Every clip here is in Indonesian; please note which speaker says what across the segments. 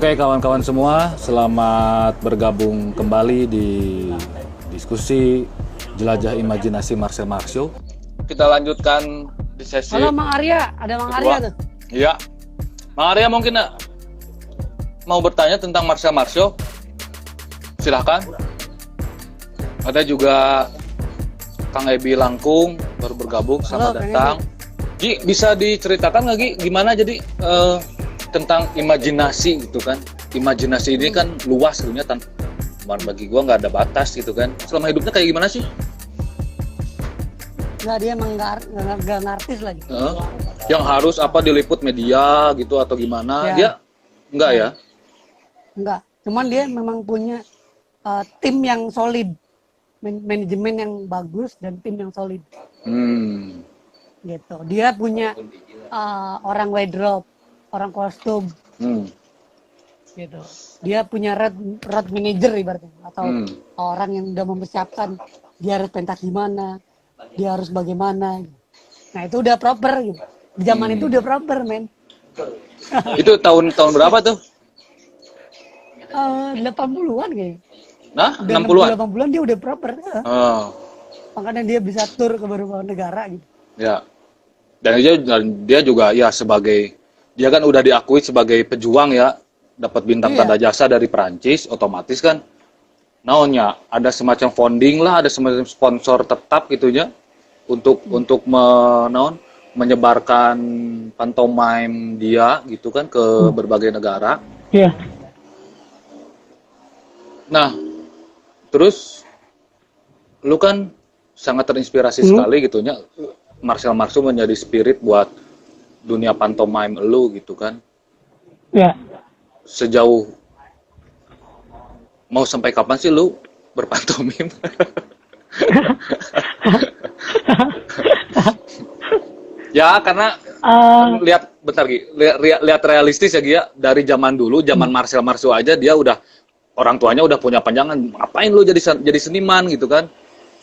Speaker 1: Oke kawan-kawan semua, selamat bergabung kembali di diskusi Jelajah Imajinasi Marcel Marceau. Kita lanjutkan di sesi.
Speaker 2: Halo Mang Arya, ada Mang Arya tuh.
Speaker 1: Iya, Mang Arya mungkin mau bertanya tentang Marcel Marceau. Silahkan. Ada juga Kang Ebi Langkung baru bergabung, selamat datang. Gi, bisa diceritakan nggak Gi, gimana jadi tentang imajinasi gitu kan? Imajinasi ini kan luas sebenarnya, bagi gua nggak ada batas gitu kan. Selama hidupnya kayak gimana sih?
Speaker 2: Nggak, dia emang nggak ngartis lagi.
Speaker 1: Yang harus apa diliput media gitu atau gimana?
Speaker 2: Ya.
Speaker 1: Dia enggak ya?
Speaker 2: Enggak, cuman dia memang punya tim yang solid, manajemen yang bagus dan tim yang solid. Gitu. Dia punya orang wardrobe, orang kostum. Gitu. Dia punya road manager ibaratnya, atau orang yang udah mempersiapkan dia harus pentas gimana, dia harus bagaimana. Nah itu udah proper gitu. Di zaman itu udah proper, men.
Speaker 1: Itu tahun berapa tuh?
Speaker 2: 80-an kayaknya.
Speaker 1: Nah,
Speaker 2: Udah
Speaker 1: 60-an?
Speaker 2: 80-an dia udah proper.
Speaker 1: Oh.
Speaker 2: Makanya dia bisa tur ke beberapa negara gitu.
Speaker 1: Ya. Dan dia juga ya sebagai, dia kan udah diakui sebagai pejuang ya, dapat bintang tanda jasa dari Perancis, otomatis kan naonnya ada semacam founding lah, ada semacam sponsor tetap gitunya untuk menyebarkan pantomime dia gitu kan ke berbagai negara.
Speaker 2: Iya.
Speaker 1: Nah, terus lu kan sangat terinspirasi sekali gitunya. Marcel Marceau menjadi spirit buat dunia pantomime lu gitu kan.
Speaker 2: Iya.
Speaker 1: Sejauh mau sampai kapan sih lu berpantomim? Ya karena lihat bentar Gi, lihat realistis ya Gi ya, dari zaman dulu, zaman Marcel Marceau aja dia udah, orang tuanya udah punya panjangan, ngapain lu jadi seniman gitu kan.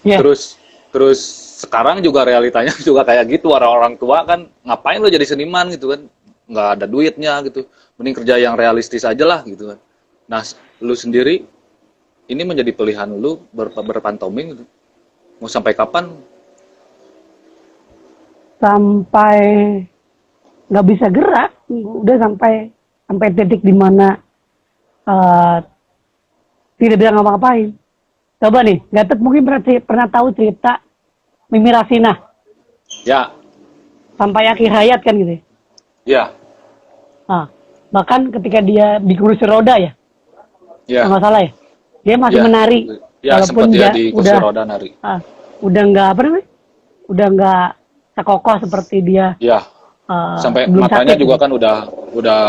Speaker 2: Yeah.
Speaker 1: Terus sekarang juga realitanya juga kayak gitu, orang tua kan ngapain lu jadi seniman gitu kan, nggak ada duitnya gitu, mending kerja yang realistis aja lah gitu kan. Nah lu sendiri ini menjadi pilihan lu berpantomim gitu. Mau sampai kapan?
Speaker 2: Sampai nggak bisa gerak, udah sampai titik di mana tidak bisa ngapa-ngapain. Coba nih, Gatot mungkin pernah tahu cerita Mimi Rasinah.
Speaker 1: Ya.
Speaker 2: Sampai akhir hayat kan gitu.
Speaker 1: Ya.
Speaker 2: Nah, bahkan ketika dia di kursi roda ya, nggak salah ya, dia masih menari.
Speaker 1: Ya,
Speaker 2: walaupun
Speaker 1: sempat dia di kursi roda nari.
Speaker 2: Udah nggak udah nggak sekokoh seperti dia.
Speaker 1: Ya. Sampai matanya sakit, juga kan udah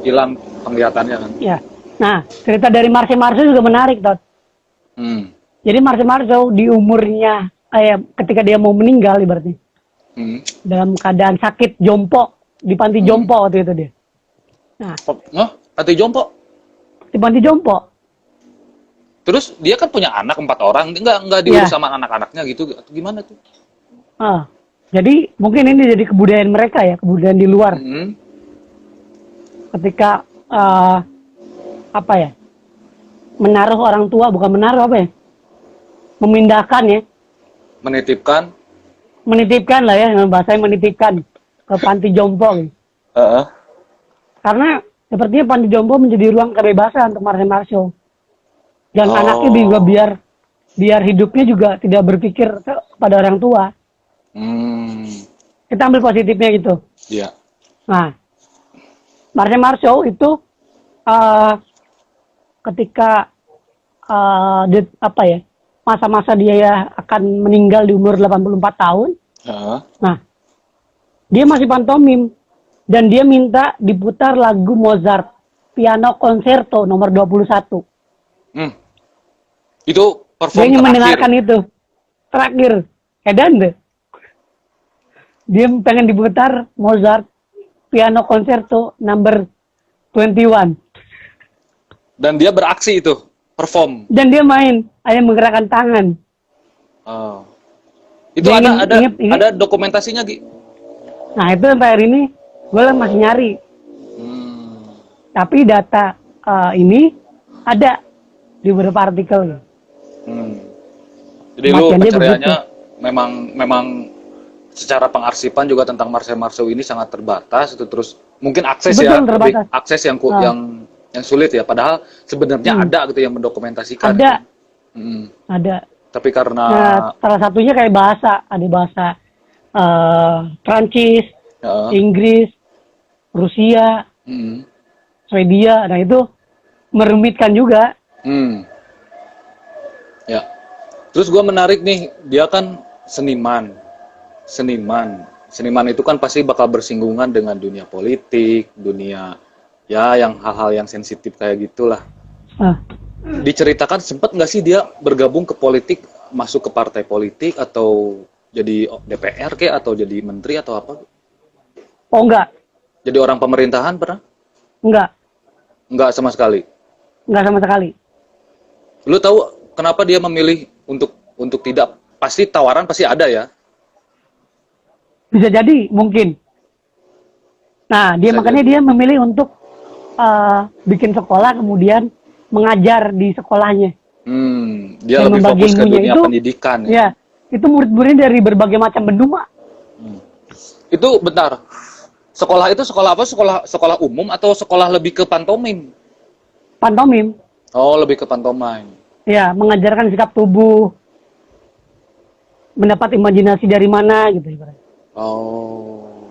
Speaker 1: hilang penglihatannya kan.
Speaker 2: Ya. Nah, cerita dari Marcel Marceau juga menarik, Tot. Jadi Marcel Marceau di umurnya ketika dia mau meninggal ibaratnya, dalam keadaan sakit jompo di panti jompo waktu itu dia. Nah,
Speaker 1: panti jompo?
Speaker 2: Di panti jompo.
Speaker 1: Terus dia kan punya anak 4 orang, nggak diurus sama anak-anaknya gitu, gimana tuh?
Speaker 2: Jadi mungkin ini jadi kebudayaan mereka ya, kebudayaan di luar. Ketika menaruh orang tua, bukan menaruh memindahkan ya. Menitipkan lah ya, bahasanya menitipkan ke panti jompo gitu. Karena sepertinya panti jompo menjadi ruang kebebasan untuk Marcel Marceau. Dan anaknya juga biar hidupnya juga tidak berpikir kepada orang tua. Kita ambil positifnya gitu.
Speaker 1: Iya.
Speaker 2: Nah, Marcel Marceau itu ketika masa-masa dia akan meninggal di umur 84 tahun. Nah, dia masih pantomim dan dia minta diputar lagu Mozart Piano Concerto nomor 21.
Speaker 1: Itu perform
Speaker 2: dia ingin
Speaker 1: terakhir.
Speaker 2: Mendengarkan itu terakhir. Edan deh. Dia pengen diputar Mozart Piano Concerto number 21.
Speaker 1: Dan dia beraksi itu, perform.
Speaker 2: Dan dia main, hanya menggerakkan tangan.
Speaker 1: Itu ada dokumentasinya, Gi?
Speaker 2: Nah, itu sampai hari ini gue masih nyari. Tapi data ini ada di beberapa artikel.
Speaker 1: Jadi lu pencariannya memang secara pengarsipan juga tentang Marcel Marceau ini sangat terbatas itu, terus mungkin akses akses yang sulit ya, padahal sebenarnya ada gitu yang mendokumentasikan.
Speaker 2: Ada.
Speaker 1: Gitu.
Speaker 2: Ada.
Speaker 1: Tapi karena
Speaker 2: salah satunya kayak ada bahasa Prancis, Inggris, Rusia, Swedia, nah itu merumitkan juga.
Speaker 1: Ya. Terus gue menarik nih, dia kan seniman itu kan pasti bakal bersinggungan dengan dunia politik, dunia ya yang hal-hal yang sensitif kayak gitulah. Diceritakan sempat nggak sih dia bergabung ke politik, masuk ke partai politik atau jadi DPR kayak atau jadi menteri atau apa?
Speaker 2: Oh enggak.
Speaker 1: Jadi orang pemerintahan pernah?
Speaker 2: Enggak.
Speaker 1: Enggak sama sekali.
Speaker 2: Enggak sama sekali.
Speaker 1: Lu tahu kenapa dia memilih untuk tidak? Pasti tawaran pasti ada ya.
Speaker 2: Bisa jadi, mungkin. Nah, makanya dia memilih untuk bikin sekolah, kemudian mengajar di sekolahnya.
Speaker 1: Dia lebih fokus ke dunia pendidikan.
Speaker 2: Ya, itu murid-muridnya dari berbagai macam benua.
Speaker 1: Itu bentar. Sekolah itu sekolah apa? Sekolah umum atau sekolah lebih ke pantomim?
Speaker 2: Pantomim.
Speaker 1: Oh, lebih ke pantomim.
Speaker 2: Ya, mengajarkan sikap tubuh, mendapat imajinasi dari mana gitu.
Speaker 1: Oh.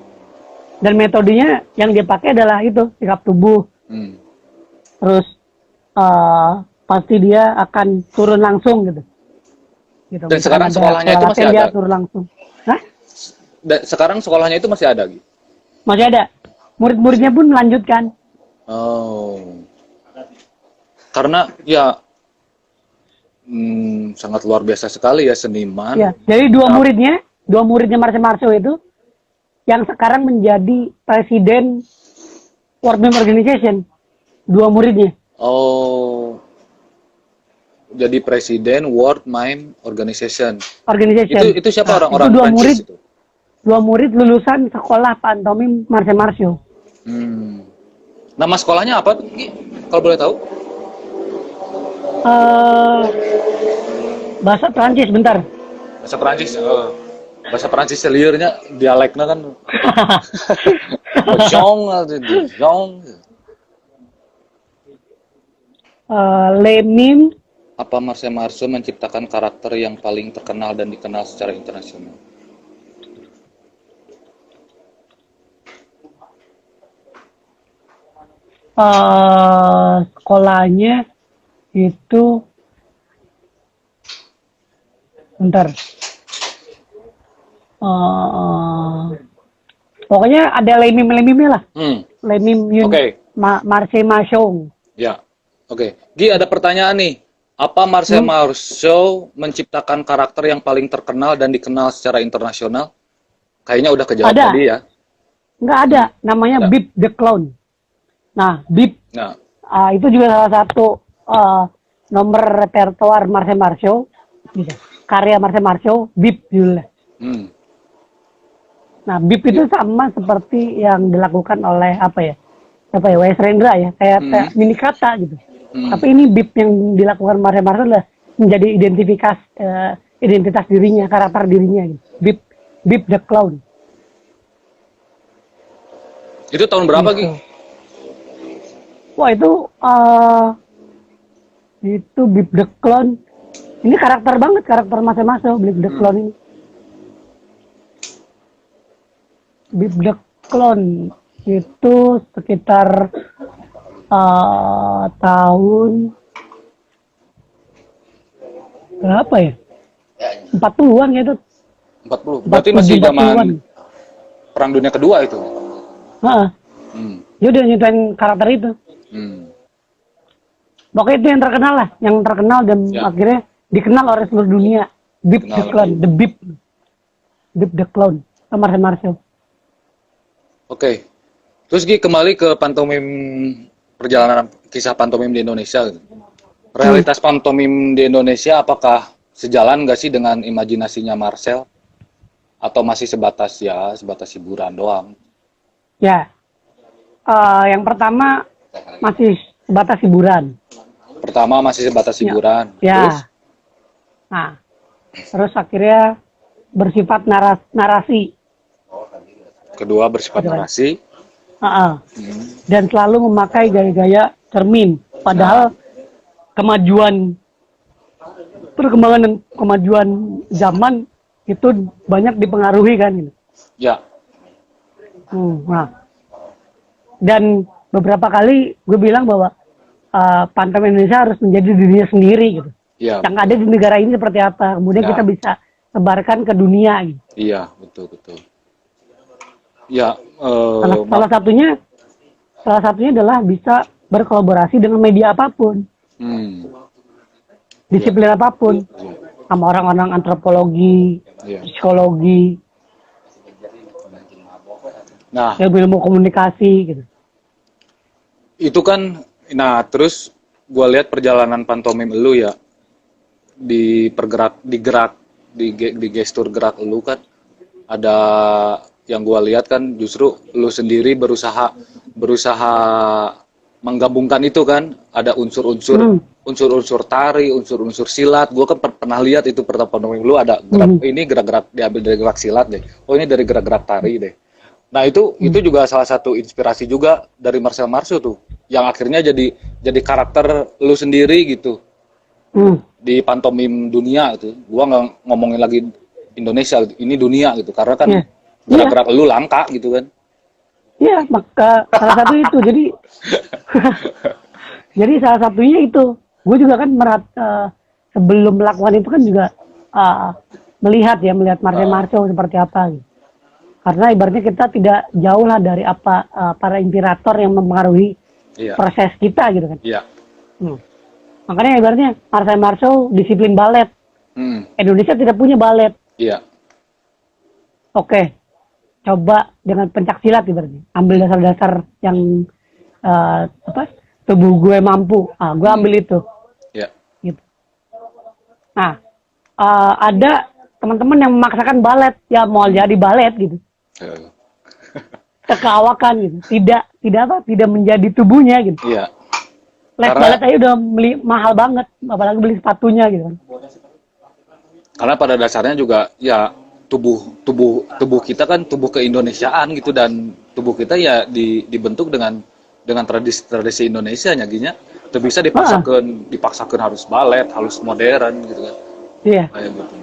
Speaker 2: Dan metodenya yang dia pakai adalah itu, sikap tubuh. Terus pasti dia akan turun langsung gitu.
Speaker 1: Dan sekarang sekolahnya itu masih ada?
Speaker 2: Dia turun langsung. Hah?
Speaker 1: Sekarang sekolahnya itu masih ada gitu?
Speaker 2: Masih ada. Murid-muridnya pun melanjutkan.
Speaker 1: Oh. Karena ya sangat luar biasa sekali ya seniman.
Speaker 2: Ya, jadi dua muridnya Marcel Marceau itu yang sekarang menjadi presiden World Mime Organization. Dua muridnya. Oh.
Speaker 1: Jadi presiden World Mime Organization. Itu siapa orang-orang
Speaker 2: Prancis itu? Dua murid lulusan sekolah pantomim Marcel Marceau.
Speaker 1: Nama sekolahnya apa? Kalau boleh tahu?
Speaker 2: Bahasa Prancis, bentar.
Speaker 1: Bahasa Prancis. Bahasa Prancis liurnya dialeknya kan. Jong.
Speaker 2: Les Mimes.
Speaker 1: Apa Marcel Marceau menciptakan karakter yang paling terkenal dan dikenal secara internasional?
Speaker 2: Sekolahnya itu bentar. Pokoknya ada Les Mimes lah. Les Mimes Marcel Marceau.
Speaker 1: Ya. Oke. Gi, ada pertanyaan nih. Apa Marcel Marceau menciptakan karakter yang paling terkenal dan dikenal secara internasional? Kayaknya udah kejawab tadi ya.
Speaker 2: Nggak ada. Namanya Bip the Clown. Nah, Bip. Itu juga salah satu nomor repertoire Marcel Marceau. Karya Marcel Marceau, Bip judulnya. Nah, Bip itu sama seperti yang dilakukan oleh W.S. Rendra ya, kayak mini kata gitu. Tapi ini Bip yang dilakukan Marcel Marceau adalah menjadi identitas dirinya, karakter dirinya gitu. Bip the Clown.
Speaker 1: Itu tahun berapa gitu?
Speaker 2: Wah itu Bip the Clown. Ini karakter Marcel Marceau, Bip the Clown ini. Bip the Clown itu sekitar tahun berapa ya? 40-an ya itu.
Speaker 1: 40. Berarti masih zaman Perang Dunia Kedua itu.
Speaker 2: Dia udah nyiptain karakter itu. Pokoknya itu yang terkenal dan akhirnya dikenal oleh seluruh dunia. Bip the Clown, Bip the Clown, Marcel Marceau.
Speaker 1: Oke. Terus kembali ke pantomim, perjalanan kisah pantomim di Indonesia. Realitas pantomim di Indonesia apakah sejalan nggak sih dengan imajinasinya Marcel? Atau masih sebatas hiburan doang?
Speaker 2: Ya. Yang pertama masih sebatas hiburan.
Speaker 1: Pertama masih sebatas hiburan.
Speaker 2: Ya.
Speaker 1: Terus?
Speaker 2: Nah, terus akhirnya bersifat narasi.
Speaker 1: Kedua bersifat narasi.
Speaker 2: Dan selalu memakai gaya-gaya cermin. Padahal perkembangan dan kemajuan zaman itu banyak dipengaruhi kan gitu.
Speaker 1: Ya.
Speaker 2: Nah, dan beberapa kali gue bilang bahwa pantomim Indonesia harus menjadi dirinya sendiri gitu.
Speaker 1: Ya.
Speaker 2: Yang ada di negara ini seperti apa, kemudian kita bisa sebarkan ke dunia gitu.
Speaker 1: Iya, betul. Ya,
Speaker 2: salah satunya adalah bisa berkolaborasi dengan media apapun. Disiplin apapun. Sama orang-orang antropologi, psikologi, ilmu komunikasi gitu.
Speaker 1: Itu kan, terus gue lihat perjalanan pantomim lu ya, di gestur gerak lu kan, ada yang gue lihat kan justru lu sendiri berusaha menggabungkan itu kan, ada unsur-unsur tari, unsur-unsur silat. Gue kan pernah lihat itu pantomim lu ada gerak-gerak diambil dari gerak silat deh. Oh ini dari gerak-gerak tari deh. Nah itu juga salah satu inspirasi juga dari Marcel Marceau tuh, yang akhirnya jadi karakter lu sendiri gitu di pantomim dunia itu. Gua nggak ngomongin lagi Indonesia, ini dunia gitu, karena kan gerak-gerak lu langka gitu kan.
Speaker 2: Iya, maka salah satu itu. Jadi salah satunya itu. Gue juga kan sebelum melakukan itu kan juga melihat Marcel Marceau seperti apa gitu. Karena ibaratnya kita tidak jauh lah dari para inspirator yang mempengaruhi proses kita gitu kan.
Speaker 1: Iya.
Speaker 2: Makanya ibaratnya Marcel Marceau disiplin balet. Indonesia tidak punya balet.
Speaker 1: Iya.
Speaker 2: Oke. Coba dengan pencak silat ibaratnya. Ambil dasar-dasar yang tubuh gue mampu. Gue ambil itu.
Speaker 1: Iya.
Speaker 2: Gitu. Nah, ada teman-teman yang memaksakan balet, ya mau jadi balet gitu. Keawakan gitu. Tidak menjadi tubuhnya gitu.
Speaker 1: Iya.
Speaker 2: Les balet aja udah beli mahal banget, apalagi beli sepatunya gitu kan.
Speaker 1: Karena pada dasarnya juga ya tubuh kita kan tubuh keindonesiaan gitu, dan tubuh kita ya dibentuk dengan tradisi Indonesia nyaginya. Itu bisa dipaksakan harus balet, harus modern gitu kan.
Speaker 2: Iya.
Speaker 1: Kayak gitu.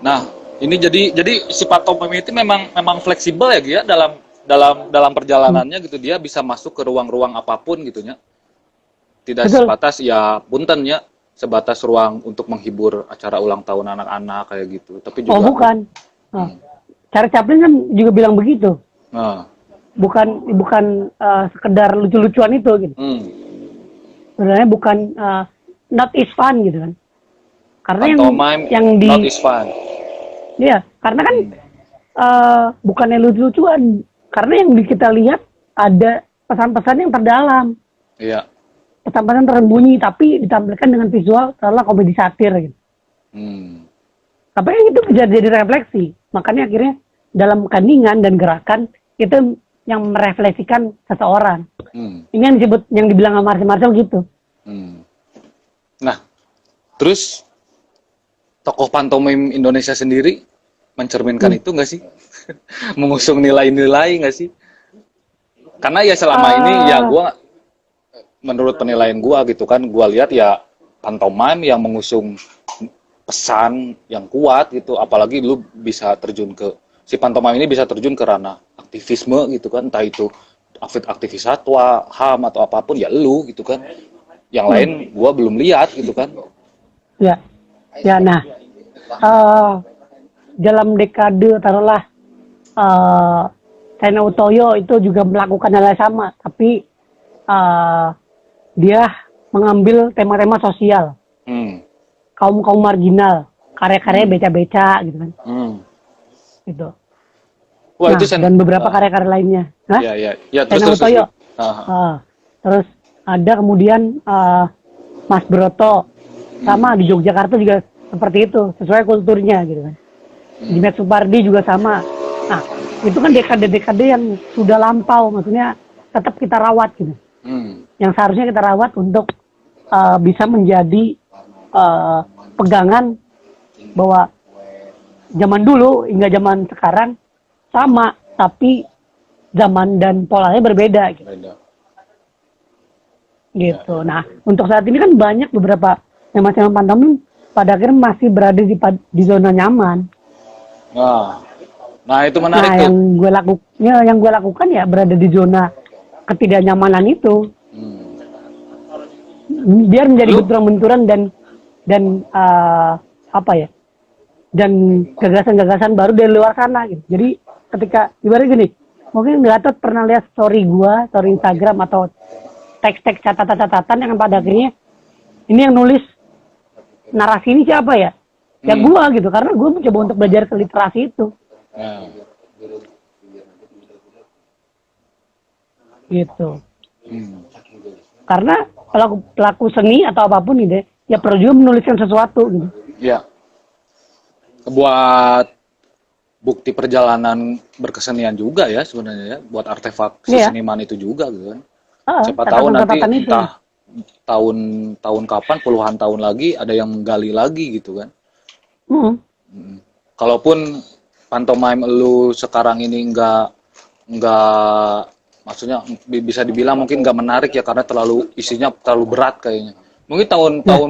Speaker 1: Nah, ini jadi si pantomim itu memang fleksibel ya Gia, dalam perjalanannya gitu, dia bisa masuk ke ruang-ruang apapun gitu nya. Tidak sebatas ya punten ya, sebatas ruang untuk menghibur acara ulang tahun anak-anak kayak gitu. Tapi juga
Speaker 2: bukan. Charlie Chaplin kan juga bilang begitu. Bukan sekedar lucu-lucuan itu gitu. Sebenarnya bukan not is fun gitu kan. Karena yang
Speaker 1: not is fun.
Speaker 2: Iya, karena kan bukannya lucu-lucuan. Karena yang kita lihat ada pesan-pesan yang terdalam.
Speaker 1: Iya.
Speaker 2: Pesan-pesan tersembunyi tapi ditampilkan dengan visual seolah komedi satir gitu. Tapi kan itu bisa jadi refleksi. Makanya akhirnya dalam kandingan dan gerakan itu yang merefleksikan seseorang. Ini yang disebut, yang dibilang sama Marcel gitu.
Speaker 1: Nah, terus tokoh pantomim Indonesia sendiri mencerminkan itu nggak sih? Mengusung nilai-nilai nggak sih? Karena ya selama ini ya menurut penilaian gue gitu kan, gue lihat ya pantomim yang mengusung pesan yang kuat gitu, apalagi lu bisa terjun si pantomim ini bisa terjun ke ranah aktivisme gitu kan, entah itu aktivis satwa, HAM atau apapun ya lu gitu kan. Yang lain gue belum lihat gitu kan.
Speaker 2: Ya, nah dalam dekade taruhlah Sena Utoyo itu juga melakukan hal yang sama, tapi dia mengambil tema-tema sosial, kaum marginal, karya-karya beca-beca gitu kan, gitu.
Speaker 1: Wah, itu
Speaker 2: dan beberapa karya-karya lainnya.
Speaker 1: Ya,
Speaker 2: Sena Utoyo. Terus ada kemudian Mas Broto, sama di Yogyakarta juga seperti itu, sesuai kulturnya gitu kan. Dimet Supardi juga sama. Nah, itu kan dekade-dekade yang sudah lampau, maksudnya tetap kita rawat gitu. Yang seharusnya kita rawat untuk bisa menjadi pegangan bahwa zaman dulu hingga zaman sekarang sama, tapi zaman dan polanya berbeda gitu. Gitu. Nah, untuk saat ini kan banyak beberapa yang masih pantomim pada akhirnya masih berada di zona nyaman.
Speaker 1: Nah itu menarik
Speaker 2: tuh. Yang gue lakukan ya berada di zona ketidaknyamanan itu. Biar menjadi benturan-benturan dan apa ya? Dan gagasan-gagasan baru dari luar sana gitu. Jadi ketika ibaratnya gini, mungkin Gatot pernah lihat story Instagram atau teks-teks catatan-catatan yang pada akhirnya ini yang nulis narasi ini siapa ya? Ya gua gitu, karena gua mencoba untuk belajar ke literasi itu. Gitu. Karena pelaku seni atau apapun gitu ya perlu juga menuliskan sesuatu gitu.
Speaker 1: Iya. Buat bukti perjalanan berkesenian juga ya sebenarnya ya, buat artefak seniman itu juga gitu kan. Siapa tahu nanti entah tahun kapan, puluhan tahun lagi ada yang menggali lagi gitu kan. Kalaupun pantomime lu sekarang ini enggak maksudnya bisa dibilang mungkin enggak menarik ya karena isinya terlalu berat kayaknya. Mungkin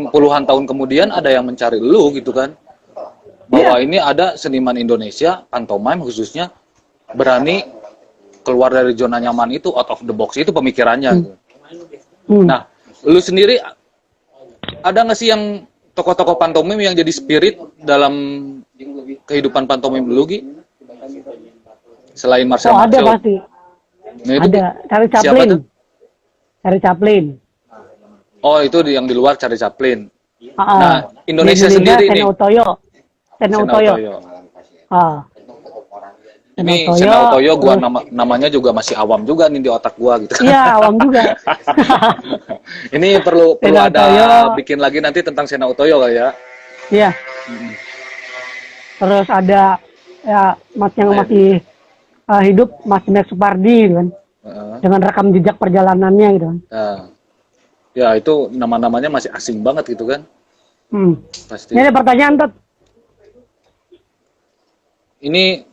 Speaker 1: puluhan tahun kemudian ada yang mencari lu gitu kan. Bahwa ini ada seniman Indonesia, pantomime khususnya berani keluar dari zona nyaman itu, out of the box itu pemikirannya. Gitu. Nah, lu sendiri ada nggak sih yang tokoh-tokoh pantomime yang jadi spirit dalam kehidupan pantomime lu, Gi? Selain Marcel
Speaker 2: Ada pasti.
Speaker 1: Nah, itu
Speaker 2: ada. Charlie Chaplin.
Speaker 1: Oh, itu yang di luar Charlie Chaplin. Nah, Indonesia sendiri nih.
Speaker 2: Sena Utoyo.
Speaker 1: Ini Sena Utoyo gua namanya juga masih awam juga nih di otak gua gitu.
Speaker 2: Iya, awam juga.
Speaker 1: Ini perlu ada bikin lagi nanti tentang Sena Utoyo kali ya.
Speaker 2: Iya. Terus ada ya yang masih hidup Mas Mek Supardi gitu kan. Dengan rekam jejak perjalanannya gitu kan.
Speaker 1: Ya, itu nama-namanya masih asing banget gitu kan. Pasti.
Speaker 2: Ini ada pertanyaan, Tot.
Speaker 1: Ini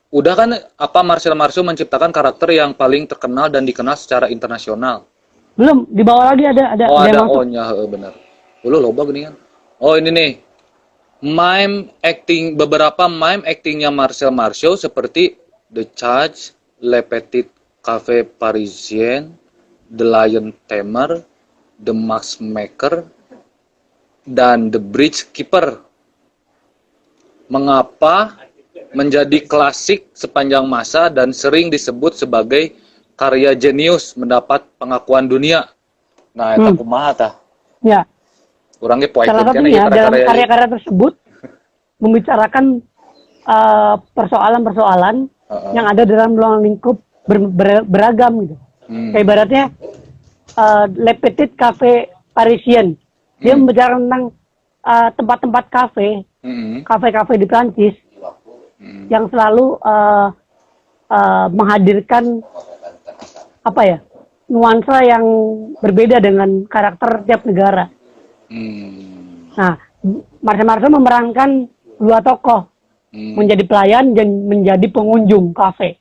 Speaker 1: udah kan Marcel Marceau menciptakan karakter yang paling terkenal dan dikenal secara internasional.
Speaker 2: Belum, di bawah lagi ada.
Speaker 1: Oh, ada O-nya, benar. Dulu loba gini kan. Oh, ini nih. Beberapa mime actingnya Marcel Marceau seperti The Judge, Le Petit Café Parisien, The Lion Tamer, The Matchmaker, dan The Bridge Keeper. Mengapa menjadi klasik sepanjang masa dan sering disebut sebagai karya jenius mendapat pengakuan dunia. Nah, itu kumaha tah?
Speaker 2: Ya.
Speaker 1: Kurangnya poin
Speaker 2: salah satunya dalam karya-karya tersebut membicarakan persoalan-persoalan yang ada dalam ruang lingkup beragam gitu. Kayak ibaratnya Le Petit Café Parisien. Dia membicarakan tentang tempat-tempat kafe di Prancis yang selalu menghadirkan nuansa yang berbeda dengan karakter tiap negara. Nah, Marcel Marceau memerankan dua tokoh, menjadi pelayan dan menjadi pengunjung kafe.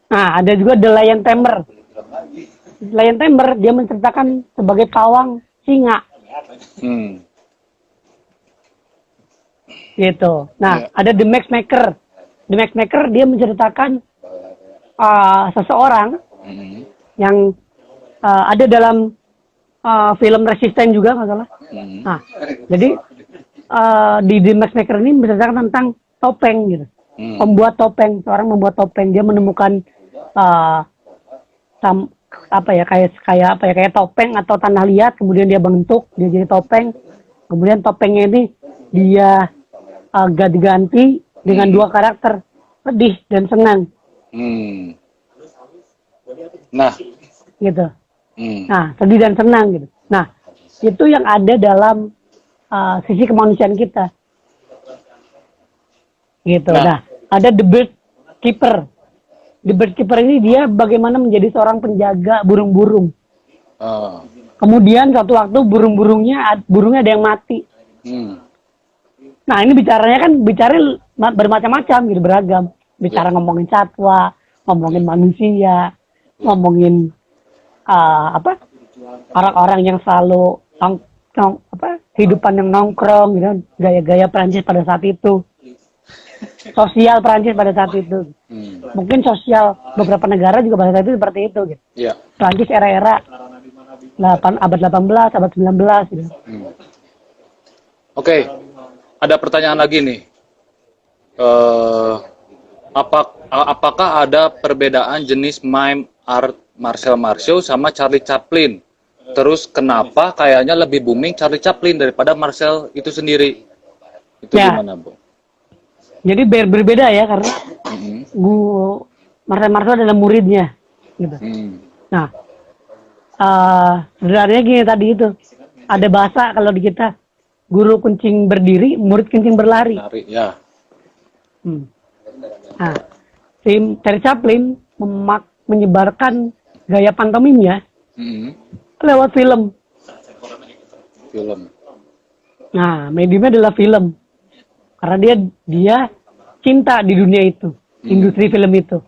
Speaker 2: Nah, ada juga The Lion Tamer. Lion Tamer dia menceritakan sebagai pawang singa. Gitu. Nah, ada The Matchmaker. The Matchmaker dia menceritakan seseorang yang ada dalam film Resisten juga nggak salah. Nah, jadi di The Matchmaker ini menceritakan tentang topeng gitu. Pembuat topeng, seorang membuat topeng, dia menemukan kayak topeng atau tanah liat, kemudian dia bentuk, dia jadi topeng. Kemudian topengnya ini dia ganti-ganti dengan dua karakter, sedih dan senang.
Speaker 1: Nah,
Speaker 2: gitu. Nah, sedih dan senang gitu. Nah, itu yang ada dalam sisi kemanusiaan kita. Gitu. Nah, ada The Bird Keeper. di bird keeper ini dia bagaimana menjadi seorang penjaga burung-burung.
Speaker 1: Ah.
Speaker 2: Kemudian suatu waktu burungnya ada yang mati. Nah ini bicara bermacam-macam gitu, beragam. Bicara ngomongin satwa, ngomongin manusia, ngomongin orang-orang yang selalu kehidupan yang nongkrong gitu, gaya-gaya Perancis pada saat itu, sosial Perancis pada saat itu. Mungkin sosial beberapa negara juga pada saat itu seperti itu gitu.
Speaker 1: Yeah.
Speaker 2: Perancis era-era abad 18, abad 19 gitu.
Speaker 1: Oke. Ada pertanyaan lagi nih. Apakah ada perbedaan jenis mime art Marcel Marceau sama Charlie Chaplin? Terus kenapa kayaknya lebih booming Charlie Chaplin daripada Marcel itu sendiri? Itu gimana, Bu?
Speaker 2: Jadi berbeda ya, karena Marcel Marceau adalah muridnya gitu. Nah, sebenarnya gini tadi itu, ada bahasa kalau di kita, guru kencing berdiri, murid kencing berlari.
Speaker 1: Ya.
Speaker 2: Nah, si Charlie Chaplin menyebarkan gaya pantomimnya lewat film. Nah, mediumnya adalah film, karena dia cinta di dunia itu, industri film itu.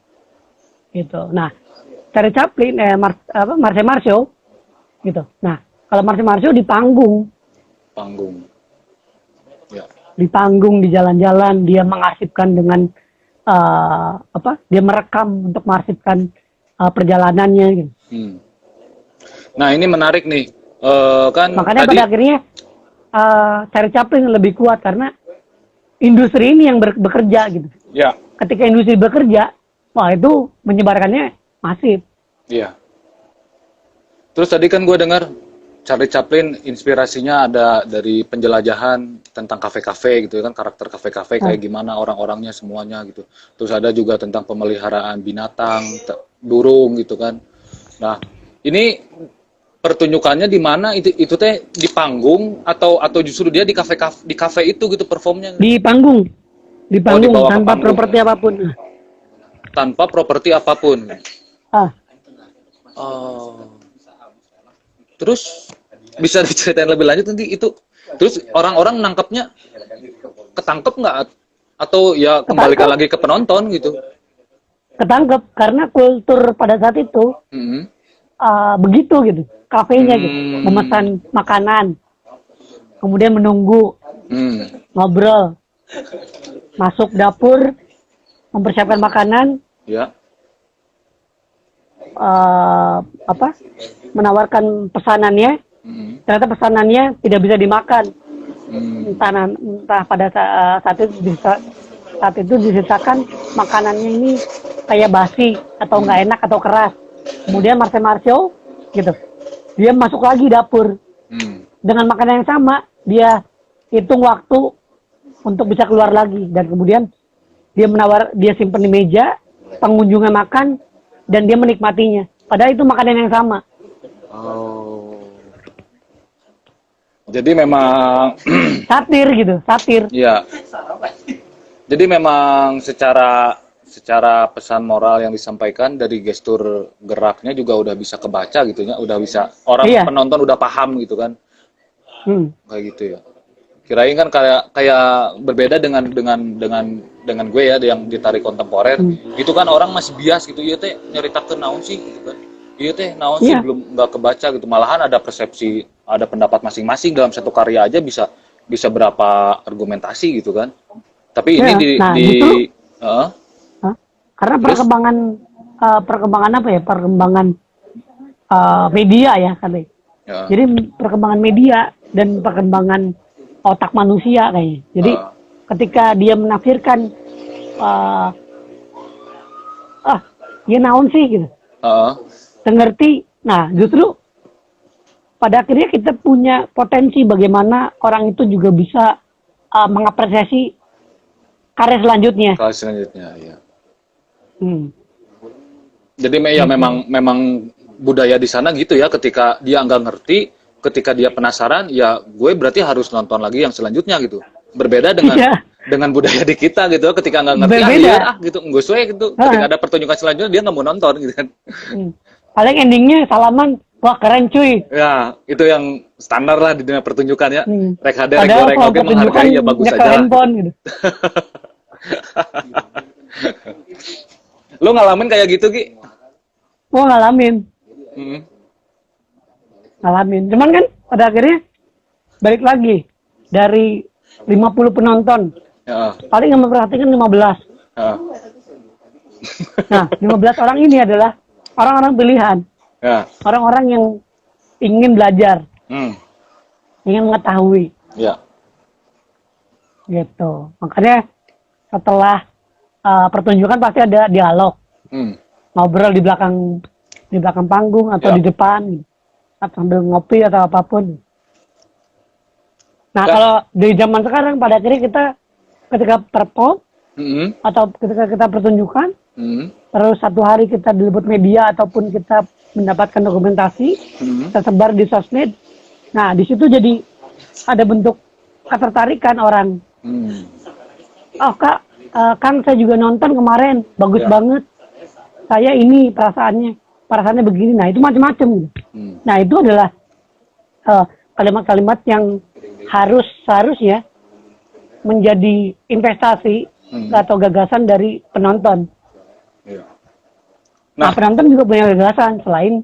Speaker 2: Gitu. Nah, Charlie Chaplin, Marcel Marceau, gitu. Nah, kalau Marcel Marceau di panggung. Ya. Di panggung, di jalan-jalan, dia mengarsipkan dengan dia merekam untuk mengarsipkan perjalanannya. Gitu.
Speaker 1: Nah, ini menarik nih, kan.
Speaker 2: Makanya pada akhirnya Charlie Chaplin lebih kuat karena industri ini yang bekerja gitu.
Speaker 1: Ya.
Speaker 2: Ketika industri bekerja, wah itu menyebarkannya masif.
Speaker 1: Iya. Terus tadi kan gue dengar Charlie Chaplin inspirasinya ada dari penjelajahan tentang kafe-kafe gitu kan, karakter kafe-kafe kayak gimana orang-orangnya semuanya gitu. Terus ada juga tentang pemeliharaan binatang, burung gitu kan. Nah, ini pertunjukannya di mana, itu teh di panggung atau justru dia di kafe itu gitu performnya?
Speaker 2: Di panggung tanpa properti apapun.
Speaker 1: Tanpa properti apapun. Terus bisa diceritain lebih lanjut nanti itu. Terus orang-orang nangkepnya ketangkep nggak? Atau ya kembalikan lagi ke penonton gitu?
Speaker 2: Ketangkep karena kultur pada saat itu begitu gitu. Kafenya gitu, memesan makanan, kemudian menunggu, ngobrol, masuk dapur, mempersiapkan makanan.
Speaker 1: Ya.
Speaker 2: Menawarkan pesanannya, ternyata pesanannya tidak bisa dimakan. Entah pada saat itu diceritakan makanannya ini kayak basi atau nggak enak atau keras. Kemudian Marcel Marceau gitu, dia masuk lagi dapur dengan makanan yang sama, dia hitung waktu untuk bisa keluar lagi, dan kemudian dia simpen di meja, pengunjungnya makan dan dia menikmatinya. Padahal itu makanan yang sama.
Speaker 1: Jadi memang
Speaker 2: satir gitu, satir.
Speaker 1: Iya. Jadi memang secara pesan moral yang disampaikan dari gestur geraknya juga udah bisa kebaca gitu ya, udah bisa penonton udah paham gitu kan. Kayak gitu ya. Kirain kan kayak berbeda dengan gue ya yang ditarik kontemporer. Itu kan orang masih bias gitu, iya teh nyeritakeun naon sih gitu kan. Iya teh naon sih belum nggak kebaca gitu. Malahan ada persepsi, ada pendapat masing-masing dalam satu karya aja bisa berapa argumentasi gitu kan. Tapi ini
Speaker 2: karena perkembangan media ya katanya. Jadi perkembangan media dan perkembangan otak manusia kayaknya. Jadi ketika dia menafsirkan ya naon sih gitu. Ngerti. Nah, justru pada akhirnya kita punya potensi bagaimana orang itu juga bisa mengapresiasi karya selanjutnya.
Speaker 1: Ya. Jadi ya memang budaya di sana gitu ya, ketika dia nggak ngerti, ketika dia penasaran, ya gue berarti harus nonton lagi yang selanjutnya gitu. Berbeda dengan budaya di kita gitu, ketika nggak ngerti
Speaker 2: Berbeda.
Speaker 1: gitu, nggak sesuai gitu. Ketika ada pertunjukan selanjutnya dia nggak mau nonton gitu kan.
Speaker 2: Paling endingnya salaman, wah keren cuy.
Speaker 1: Ya, itu yang standar lah di dunia pertunjukan ya. Rek hade, rek
Speaker 2: Padahal
Speaker 1: goreng,
Speaker 2: kalau
Speaker 1: oke
Speaker 2: pertunjukan
Speaker 1: menghargai ya bagus
Speaker 2: nyekel
Speaker 1: aja.
Speaker 2: handphone gitu.
Speaker 1: Lo ngalamin kayak gitu, Ki?
Speaker 2: Gua ngalamin. Ngalamin. Cuman kan pada akhirnya balik lagi dari 50 penonton.
Speaker 1: Ya.
Speaker 2: Paling yang memperhatikan 15.
Speaker 1: Ya.
Speaker 2: Nah, 15 orang ini adalah orang-orang pilihan.
Speaker 1: Ya.
Speaker 2: Orang-orang yang ingin belajar, ingin mengetahui.
Speaker 1: Ya.
Speaker 2: Gitu. Makanya setelah pertunjukan pasti ada dialog. Ngobrol di belakang panggung atau di depan gitu. Sambil ngopi atau apapun. Nah, kalau di zaman sekarang pada akhirnya kita ketika perform atau ketika kita pertunjukan, terus satu hari kita diliput media ataupun kita mendapatkan dokumentasi, tersebar di sosmed. Nah, di situ jadi ada bentuk ketertarikan orang. Oh Kak, Kang saya juga nonton kemarin, bagus banget. Saya ini perasaannya begini. Nah, itu macam-macam. Nah, itu adalah kalimat-kalimat yang harusnya menjadi investasi atau gagasan dari penonton. Nah, penonton juga punya gagasan selain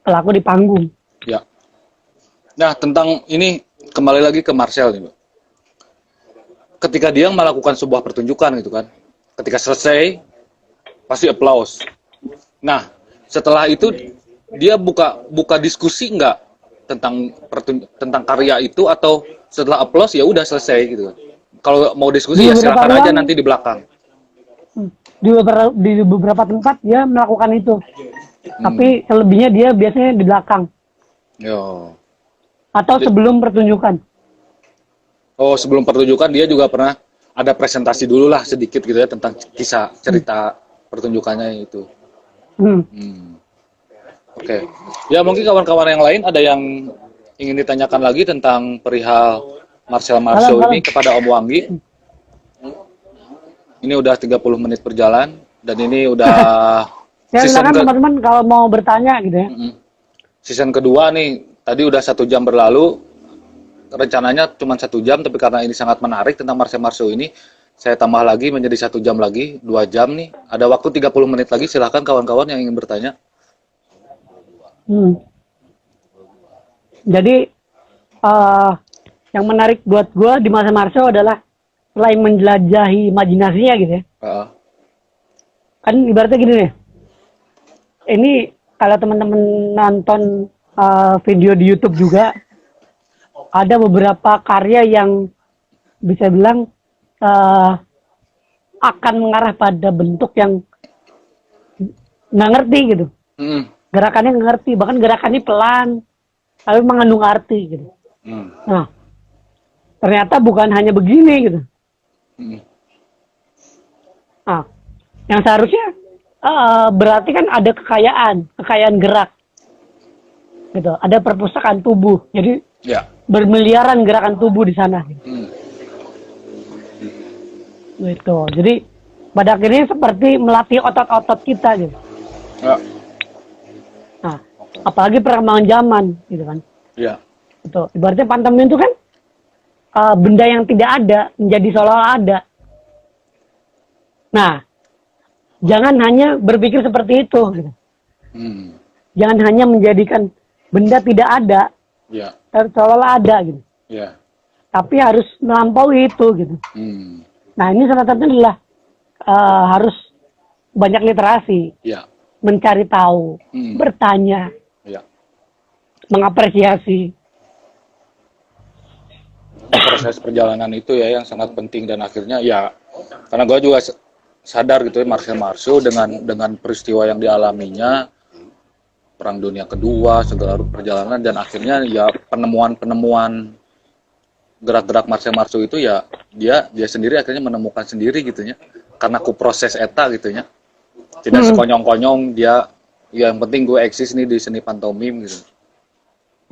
Speaker 2: pelaku di panggung.
Speaker 1: Ya. Nah, tentang ini kembali lagi ke Marcel nih, Mbak. Ketika dia melakukan sebuah pertunjukan gitu kan, ketika selesai pasti applause. Nah, setelah itu dia buka diskusi nggak tentang karya itu, atau setelah applause ya udah selesai gitu kan. Kalau mau diskusi ya silakan aja nanti di belakang.
Speaker 2: Di beberapa tempat dia melakukan itu. Tapi selebihnya dia biasanya di belakang.
Speaker 1: Yo.
Speaker 2: Atau sebelum pertunjukan.
Speaker 1: Oh, sebelum pertunjukan dia juga pernah ada presentasi dulu lah sedikit gitu ya tentang kisah cerita pertunjukannya itu. Oke. Ya mungkin kawan-kawan yang lain ada yang ingin ditanyakan lagi tentang perihal Marcel Marceau ini kepada Om Wanggi. Ini udah 30 menit berjalan dan ini udah
Speaker 2: ya, silakan teman-teman kalau mau bertanya gitu ya.
Speaker 1: Season kedua nih, tadi udah 1 jam berlalu. Rencananya cuma 1 jam, tapi karena ini sangat menarik tentang Marcel Marceau ini, saya tambah lagi menjadi 1 jam lagi, 2 jam nih. Ada waktu 30 menit lagi, silahkan kawan-kawan yang ingin bertanya.
Speaker 2: Jadi yang menarik buat gue di Marcel Marceau adalah selain menjelajahi imajinasinya gitu ya. Kan ibaratnya gini nih. Ini kalau teman-teman nonton video di YouTube juga, ada beberapa karya yang bisa bilang akan mengarah pada bentuk yang nggak ngerti gitu. Gerakannya nggak ngerti, bahkan gerakannya pelan, tapi mengandung arti gitu. Nah, ternyata bukan hanya begini gitu. Nah, yang seharusnya berarti kan ada kekayaan gerak, gitu. Ada perpustakaan tubuh, jadi bermiliaran gerakan tubuh di sana. Gitu. Jadi pada akhirnya seperti melatih otot-otot kita gitu. Nah, apalagi perkembangan zaman, gitu kan. Gitu. Ibaratnya pantomim itu kan benda yang tidak ada menjadi seolah-olah ada. Nah, jangan hanya berpikir seperti itu. Gitu. Jangan hanya menjadikan benda tidak ada, seolah-olah ada gitu. Tapi harus melampaui itu gitu. Nah, ini salah satunya adalah harus banyak literasi, mencari tahu, bertanya, mengapresiasi.
Speaker 1: Proses perjalanan itu ya yang sangat penting, dan akhirnya ya karena gue juga sadar gitu ya, Marcel Marceau dengan peristiwa yang dialaminya, Perang Dunia Kedua, segala perjalanan, dan akhirnya ya penemuan gerak-gerak Marcel Marceau itu ya dia sendiri akhirnya menemukan sendiri gitu ya, karena ku proses eta gitu ya, tidak sekonyong-konyong dia, ya yang penting gue eksis nih di seni pantomim gitu.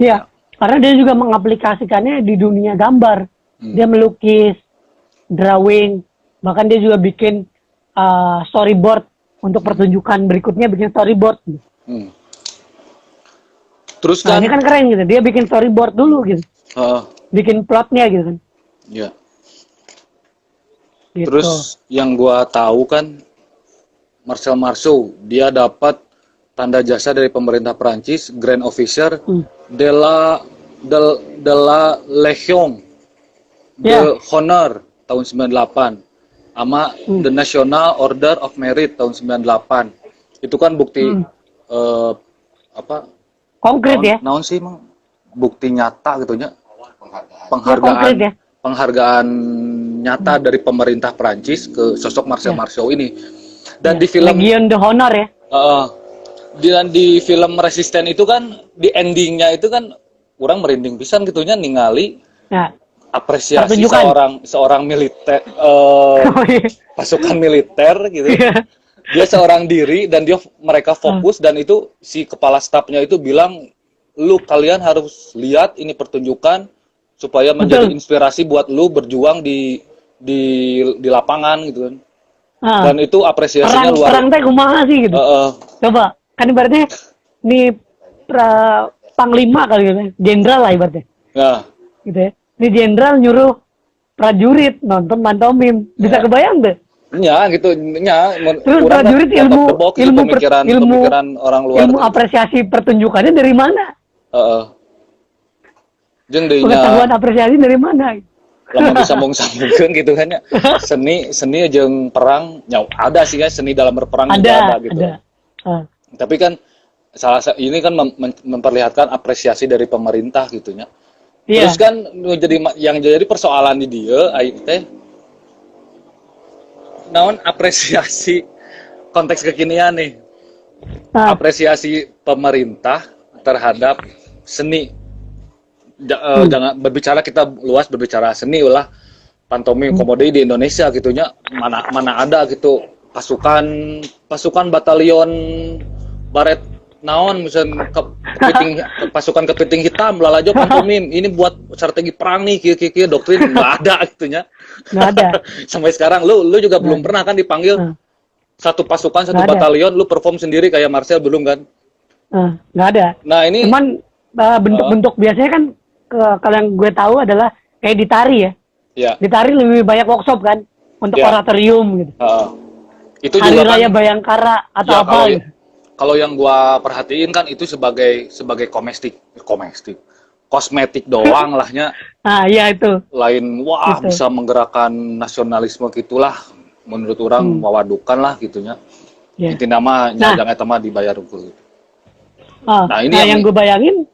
Speaker 1: Iya,
Speaker 2: karena dia juga mengaplikasikannya di dunia gambar. Dia melukis, drawing, bahkan dia juga bikin storyboard untuk pertunjukan berikutnya, bikin storyboard.
Speaker 1: Terus
Speaker 2: Nah,
Speaker 1: kan
Speaker 2: ini kan keren gitu, dia bikin storyboard dulu gitu, bikin plotnya gitu kan.
Speaker 1: ya.
Speaker 2: Gitu.
Speaker 1: Terus yang gua tahu kan Marcel Marceau dia dapat tanda jasa dari pemerintah Prancis, Grand Officer de la Légion de Honor tahun 98 sama The National Order of Merit tahun 98. Itu kan bukti apa?
Speaker 2: Konkret ya?
Speaker 1: Naon sih emang bukti nyata gitu nya.
Speaker 2: Konkret ya?
Speaker 1: Penghargaan nyata dari pemerintah Prancis ke sosok Marcel Marceau ini. Dan di film
Speaker 2: Legion de Honor ya?
Speaker 1: Dan di film Resisten itu kan di endingnya itu kan orang merinding pisan gitunya ningali apresiasi seorang militer pasukan militer gitu. Dia seorang diri dan mereka fokus dan itu si kepala stafnya itu bilang lu kalian harus lihat ini pertunjukan supaya menjadi inspirasi buat lu berjuang di lapangan gitu kan. Dan itu apresiasinya luar.
Speaker 2: Perang teh kumaha sih gitu. Coba, kan ibaratnya ini panglima kali gitu, jenderal lah ibaratnya. Gitu ya. Ini jenderal nyuruh prajurit nonton pantomim. Bisa kebayang deh?
Speaker 1: Ya gitu, ya.
Speaker 2: Terus prajurit ilmu
Speaker 1: pemikiran orang luar.
Speaker 2: Ilmu apresiasi pertunjukannya dari mana? Pengetahuan apresiasi dari mana?
Speaker 1: Lama disambung-sambungkan gitu kan ya. Seni jeung perang ada sih ya, seni dalam berperang juga ada gitu. Tapi kan ini kan memperlihatkan apresiasi dari pemerintah gitunya. Terus kan yang jadi persoalan di dia teh naon apresiasi konteks kekinian nih. Apresiasi pemerintah terhadap seni. Jangan berbicara kita luas berbicara seni ulah pantomim komedi di Indonesia gitunya mana ada gitu pasukan batalion baret naon misalnya pasukan kepiting hitam lalajo pantomim ini buat strategi perang nih kira doktrin nggak ada gitunya nggak ada. Sampai sekarang lu juga belum pernah kan dipanggil satu pasukan satu batalion lu perform sendiri kayak Marcel belum kan
Speaker 2: nggak ada.
Speaker 1: Nah ini
Speaker 2: cuman bentuk-bentuk biasanya kan kalau yang gue tahu adalah kayak di tari ya. Di tari lebih banyak workshop kan untuk oratorium gitu. Itu Hari juga Raya kan, Bayangkara atau apa gitu.
Speaker 1: Kalau yang gue perhatiin kan itu sebagai kosmetik doang lahnya.
Speaker 2: Iya itu.
Speaker 1: Lain gitu. Bisa menggerakkan nasionalisme gitulah menurut orang mewadukan lah gitunya. Inti nama jangan etama dibayar gitu.
Speaker 2: Nah ini yang gue bayangin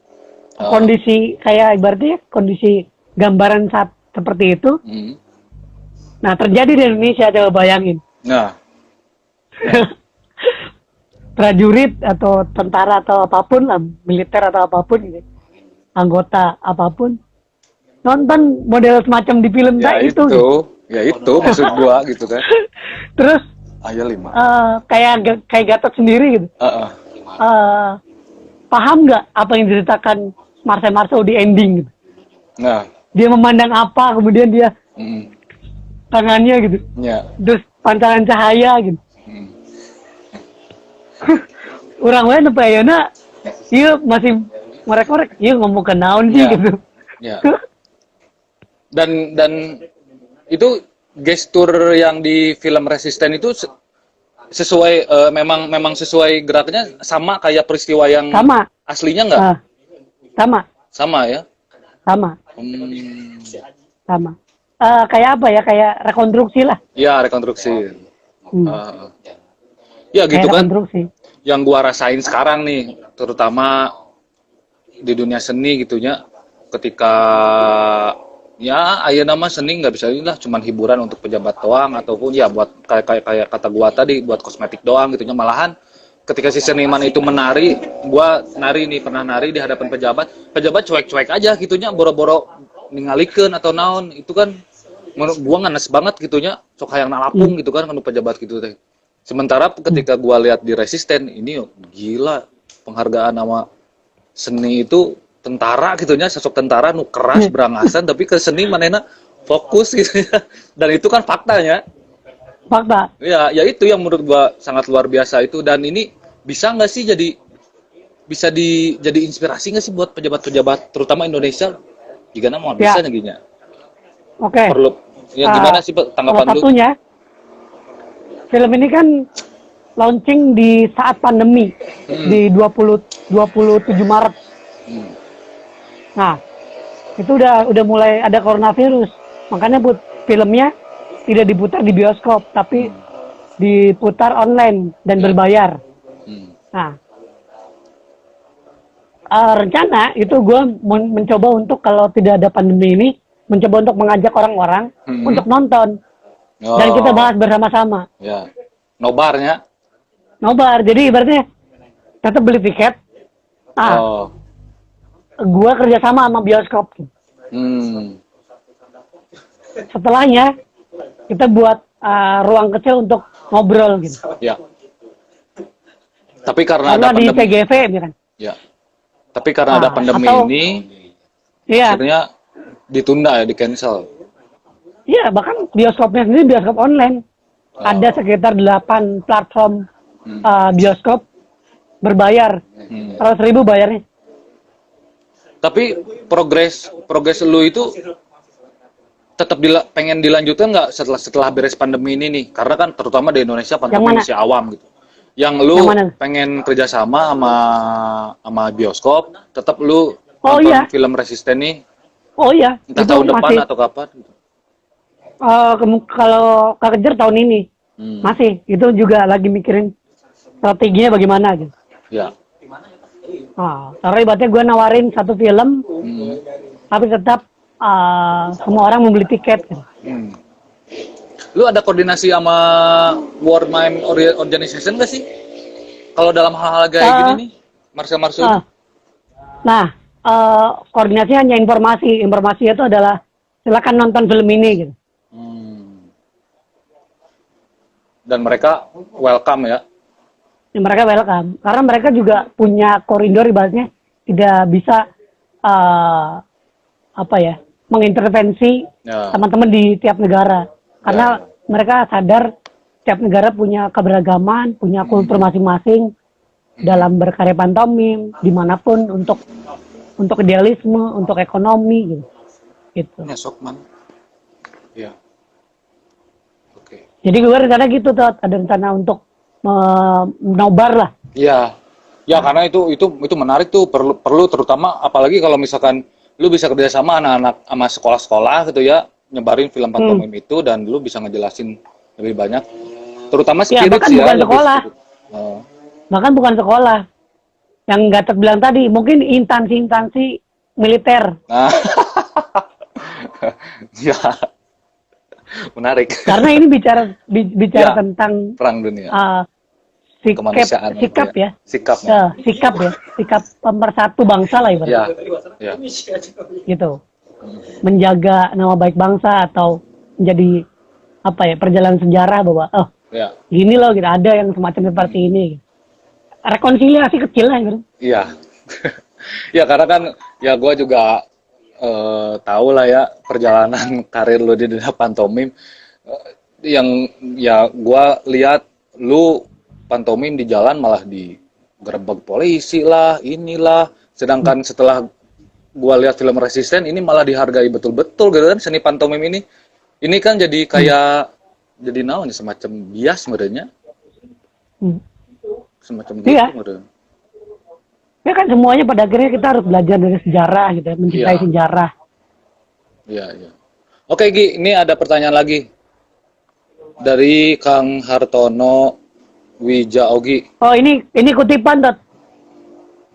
Speaker 2: kondisi kayak ibaratnya kondisi gambaran saat seperti itu. Nah terjadi di Indonesia, coba bayangin. Prajurit atau tentara atau apapun lah, militer atau apapun gitu, anggota apapun nonton model semacam di film itu.
Speaker 1: Ya itu maksud gua gitu kan.
Speaker 2: Terus kayak Gatot sendiri gitu. Paham nggak apa yang diceritakan Marcel Marceau di ending gitu? Dia memandang apa, kemudian dia tangannya gitu, terus pancaran cahaya gitu. Orang lain apa ya iya masih merek-merek, iya ngomong ke naon sih gitu.
Speaker 1: Dan itu gestur yang di film Resisten itu sesuai memang sesuai geraknya sama kayak peristiwa yang aslinya nggak? Sama ya?
Speaker 2: Sama. Kayak apa ya? Kayak rekonstruksi lah.
Speaker 1: Iya, rekonstruksi. Ya gitu kan. Yang gua rasain sekarang nih, terutama di dunia seni gitunya, ketika ayeuna mah seni nggak bisa lah, cuman hiburan untuk pejabat doang ataupun ya buat kayak kata gua tadi buat kosmetik doang gitunya. Malahan ketika si seniman itu menari, gua pernah nari di hadapan pejabat cuek-cuek aja gitunya, boro-boro ningalikeun atau naon, itu kan menurut gua nganes banget gitunya, sok hayang nalapung gitu kan kanu pejabat gitu teh. Sementara ketika gua lihat di Resisten ini gila penghargaan nama seni itu tentara gitunya, sosok tentara nu keras berangasan tapi ke seni manehna fokus gitu ya. Dan itu kan faktanya.
Speaker 2: Fakta.
Speaker 1: Ya itu yang menurut gua sangat luar biasa itu. Dan ini bisa nggak sih jadi inspirasi nggak sih buat pejabat-pejabat terutama Indonesia? Jika mau bisa nggak?
Speaker 2: Oke.
Speaker 1: Perlu. Ya gimana sih tanggapan
Speaker 2: salah
Speaker 1: lu?
Speaker 2: Satunya, film ini kan launching di saat pandemi di 27 Maret. Nah, itu udah mulai ada coronavirus. Makanya filmnya tidak diputar di bioskop, tapi diputar online dan berbayar. Nah, rencana itu gue mencoba untuk kalau tidak ada pandemi ini, mencoba untuk mengajak orang-orang untuk nonton. Dan kita bahas bersama-sama.
Speaker 1: Ya, nobarnya.
Speaker 2: Nobar, jadi ibaratnya tetap beli tiket. Gue kerjasama sama bioskop. Setelahnya kita buat ruang kecil untuk ngobrol gitu.
Speaker 1: Ya. Tapi karena ada
Speaker 2: di
Speaker 1: pandemi.
Speaker 2: TGV kan.
Speaker 1: Ya. Tapi karena ada pandemi ini, akhirnya ditunda ya, di cancel.
Speaker 2: Iya, bahkan bioskopnya sendiri bioskop online. Ada sekitar 8 platform bioskop berbayar. 100.000 bayarnya.
Speaker 1: Tapi progres lu itu tetap pengen dilanjutkan nggak setelah beres pandemi ini nih? Karena kan terutama di Indonesia pandemi masih awam gitu. Yang lu pengen kerjasama sama bioskop, tetap lu nonton film Resisten nih?
Speaker 2: Oh iya.
Speaker 1: Entah tahun depan atau kapan? Gitu.
Speaker 2: Kalau kejar tahun ini masih, itu juga lagi mikirin strateginya bagaimana gitu.
Speaker 1: Ya.
Speaker 2: Karena ibaratnya gue nawarin satu film, tapi tetap semua orang membeli tiket. Gitu.
Speaker 1: Lu ada koordinasi sama World Mime Organization nggak sih? Kalau dalam hal-hal kayak gini nih, Marcel.
Speaker 2: Nah, koordinasi hanya informasi. Informasi itu adalah silakan nonton film ini gitu.
Speaker 1: Dan mereka welcome ya?
Speaker 2: Mereka welcome. Karena mereka juga punya koridor ibaratnya tidak bisa mengintervensi teman-teman di tiap negara. Karena mereka sadar tiap negara punya keberagaman, punya kultur masing-masing dalam berkarya pantomim, dimanapun untuk idealisme, untuk ekonomi gitu.
Speaker 1: Sokman. Ya. Oke.
Speaker 2: Jadi gue rencana gitu tuh, ada rencana untuk nobar lah.
Speaker 1: Iya. Ya karena itu menarik tuh, perlu terutama apalagi kalau misalkan lu bisa kerjasama anak-anak sama sekolah-sekolah gitu ya, nyebarin film pantomim itu dan lu bisa ngejelasin lebih banyak. Terutama spirit
Speaker 2: bahkan bukan sekolah. Bahkan bukan sekolah. Yang nggak terbilang tadi, mungkin instansi militer.
Speaker 1: Ya. Menarik.
Speaker 2: Karena ini bicara tentang
Speaker 1: perang dunia.
Speaker 2: Sikap pemersatu bangsa lah ibaratnya.
Speaker 1: Ya.
Speaker 2: Gitu. Menjaga nama baik bangsa atau menjadi perjalanan sejarah bahwa gini loh gitu, ada yang semacam seperti ini. Rekonsiliasi kecil lah gitu. Iya.
Speaker 1: Ya karena kan ya gue juga tahu lah ya perjalanan karir lu di dunia pantomim, yang ya gue lihat lu pantomim di jalan malah digerebek polisi lah, inilah, sedangkan setelah gue lihat film Resisten ini malah dihargai betul-betul gitu kan, seni pantomim ini kan jadi kayak jadi naon semacam bias sebenarnya, semacam gitu sebenarnya.
Speaker 2: Ya kan semuanya pada akhirnya kita harus belajar dari sejarah gitu, mencintai sejarah.
Speaker 1: Iya. Oke Gi, ini ada pertanyaan lagi dari Kang Hartono Wijaogi.
Speaker 2: Oh ini kutipan Dot.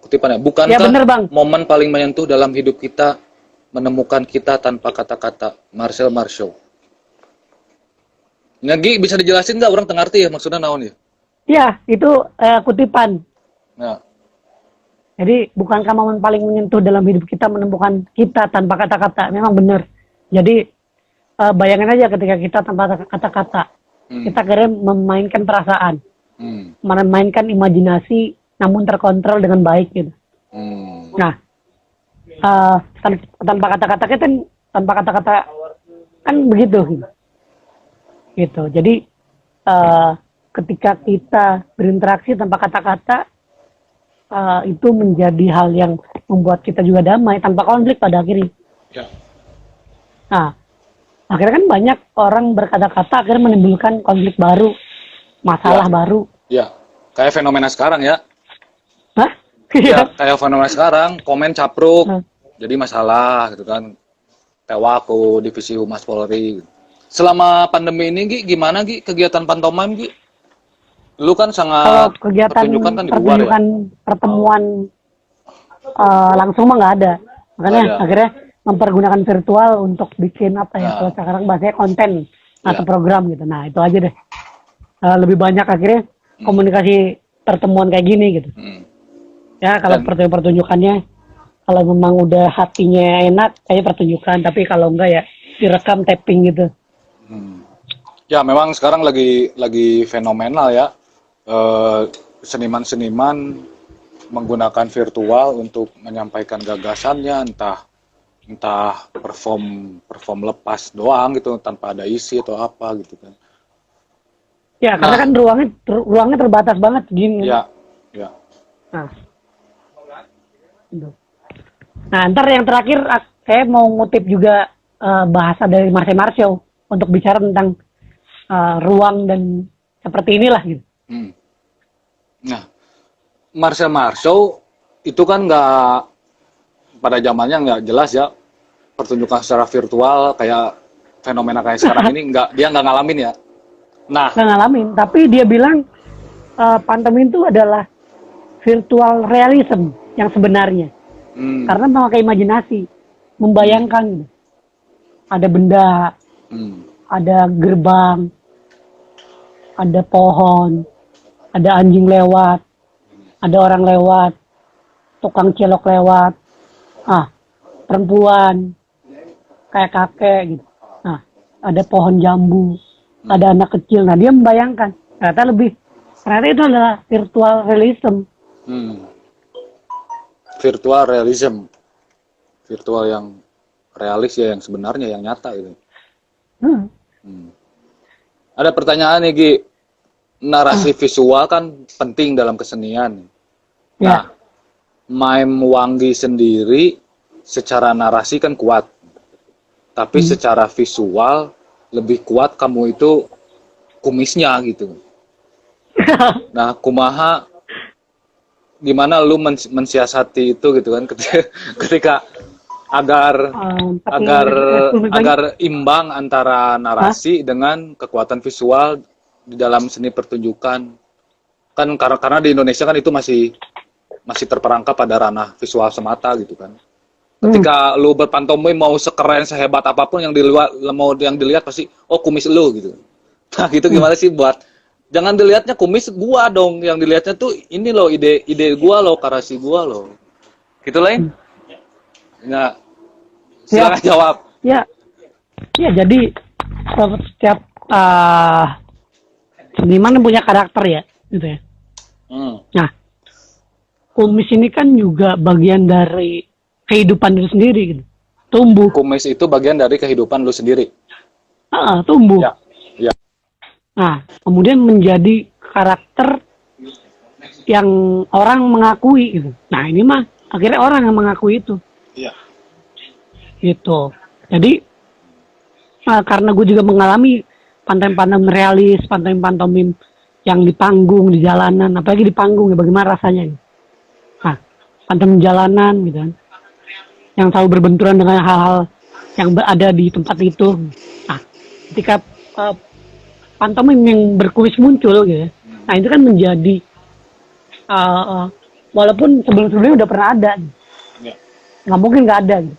Speaker 1: Kutipan ya. Bukankah
Speaker 2: ya, bener, Bang.
Speaker 1: momen paling menyentuh dalam hidup kita menemukan kita tanpa kata-kata? Marcel Marceau. Nah Gi, bisa dijelasin nggak orang tengah arti ya maksudnya naon ya?
Speaker 2: Iya, itu kutipan.
Speaker 1: Ya.
Speaker 2: Jadi bukankah momen paling menyentuh dalam hidup kita menemukan kita tanpa kata-kata? Memang benar. Jadi bayangin aja ketika kita tanpa kata-kata, kita akhirnya memainkan perasaan, memainkan imajinasi, namun terkontrol dengan baik gitu. Nah, tanpa kata-kata kita, tanpa kata-kata Kan begitu. Gitu. Jadi ketika kita berinteraksi tanpa kata-kata, itu menjadi hal yang membuat kita juga damai tanpa konflik pada akhirnya.
Speaker 1: Ya.
Speaker 2: Nah, akhirnya kan banyak orang berkata-kata akhirnya menimbulkan konflik baru, masalah baru.
Speaker 1: Ya, kayak fenomena sekarang ya.
Speaker 2: Hah?
Speaker 1: Ya, kayak fenomena sekarang, komen capruk,
Speaker 2: Nah.
Speaker 1: jadi masalah gitu kan. Tewaku, Divisi Humas Polri. Selama pandemi ini, Gi, gimana Gi kegiatan pantomim, Gi? Lu kan
Speaker 2: Kalau
Speaker 1: sangat
Speaker 2: kegiatan
Speaker 1: pertunjukan kan di luar ya?
Speaker 2: pertemuan langsung mah nggak ada. Makanya
Speaker 1: Nggak ada.
Speaker 2: akhirnya mempergunakan virtual untuk bikin apa ya,
Speaker 1: Nah.
Speaker 2: kalau sekarang bahasanya konten atau
Speaker 1: Ya.
Speaker 2: program gitu. Nah itu aja deh. Lebih banyak akhirnya komunikasi pertemuan kayak gini gitu. Ya kalau
Speaker 1: Dan-
Speaker 2: pertunjukannya, kalau memang udah hatinya enak kayak pertunjukan, tapi kalau enggak ya direkam tapping gitu.
Speaker 1: Ya, memang sekarang lagi fenomenal ya. Seniman-seniman menggunakan virtual untuk menyampaikan gagasannya, entah perform lepas doang gitu tanpa ada isi atau apa gitu kan.
Speaker 2: Ya karena kan ruangnya terbatas banget gini.
Speaker 1: Ya, ya.
Speaker 2: Nah, gitu. Nah, ntar yang terakhir saya mau ngutip juga bahasa dari Marcel Marceau untuk bicara tentang ruang dan seperti inilah gitu.
Speaker 1: Nah, Marcel Marceau itu kan nggak, pada zamannya nggak jelas ya pertunjukan secara virtual kayak fenomena kayak sekarang ini, dia nggak ngalamin ya. Nah,
Speaker 2: Nggak ngalamin, tapi dia bilang pantomim itu adalah virtual realism yang sebenarnya. Karena memakai imajinasi, membayangkan gitu. Ada benda, ada gerbang, ada pohon, ada anjing lewat, ada orang lewat, tukang cilok lewat, perempuan, kayak kakek gitu. Nah, ada pohon jambu, ada anak kecil. Nah, dia membayangkan. Ternyata itu adalah virtual realism.
Speaker 1: Virtual realism, virtual yang realis ya, yang sebenarnya, yang nyata itu. Ada pertanyaan nih, Gi. Narasi visual kan penting dalam kesenian. Nah, Maim Wanggi sendiri secara narasi kan kuat, tapi secara visual lebih kuat kamu itu kumisnya gitu. Nah, kumaha gimana lu mensiasati itu gitu kan ketika agar imbang antara narasi dengan kekuatan visual di dalam seni pertunjukan, kan karena di Indonesia kan itu masih terperangkap pada ranah visual semata gitu kan. Ketika lu berpantomim mau sekeren sehebat apapun yang dilihat pasti kumis lu gitu. Nah, gitu gimana sih buat jangan dilihatnya kumis gua dong, yang dilihatnya tuh ini loh, ide gua loh, karasi gua loh. Gitu lain. Nah, silakan jawab.
Speaker 2: Ya, jadi setiap seniman punya karakter ya, gitu ya. Nah, kumis ini kan juga bagian dari kehidupan itu sendiri, gitu. Tumbuh.
Speaker 1: Kumis itu bagian dari kehidupan lu sendiri.
Speaker 2: Tumbuh.
Speaker 1: Ya.
Speaker 2: Nah, kemudian menjadi karakter yang orang mengakui, gitu. Nah, ini mah akhirnya orang yang mengakui itu.
Speaker 1: Iya.
Speaker 2: Gitu. Jadi karena gue juga mengalami pantomim realis, pantomim yang di panggung, di jalanan, apalagi di panggung ya, bagaimana rasanya. Nah, pantomim jalanan gitu kan, yang selalu berbenturan dengan hal-hal yang ada di tempat itu. Nah, ketika pantomim yang berkumis muncul gitu, nah itu kan menjadi walaupun sebelum-sebelumnya udah pernah ada, nggak mungkin nggak ada gitu.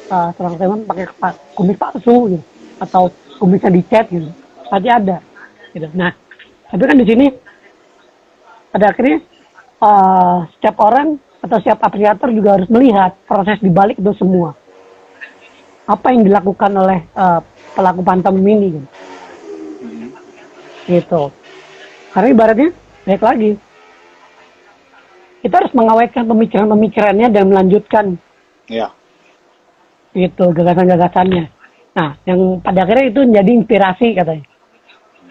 Speaker 2: Seorang teman pakai kumis palsu gitu, atau kumisnya dicat gitu, pasti ada gitu. Nah, tapi kan di sini pada akhirnya setiap orang atau setiap apresiator juga harus melihat proses dibalik itu semua, apa yang dilakukan oleh pelaku pantomim ini gitu. Karena ibaratnya baik lagi, kita harus mengawetkan pemikirannya dan melanjutkan gitu gagasan-gagasannya. Nah, yang pada akhirnya itu menjadi inspirasi katanya.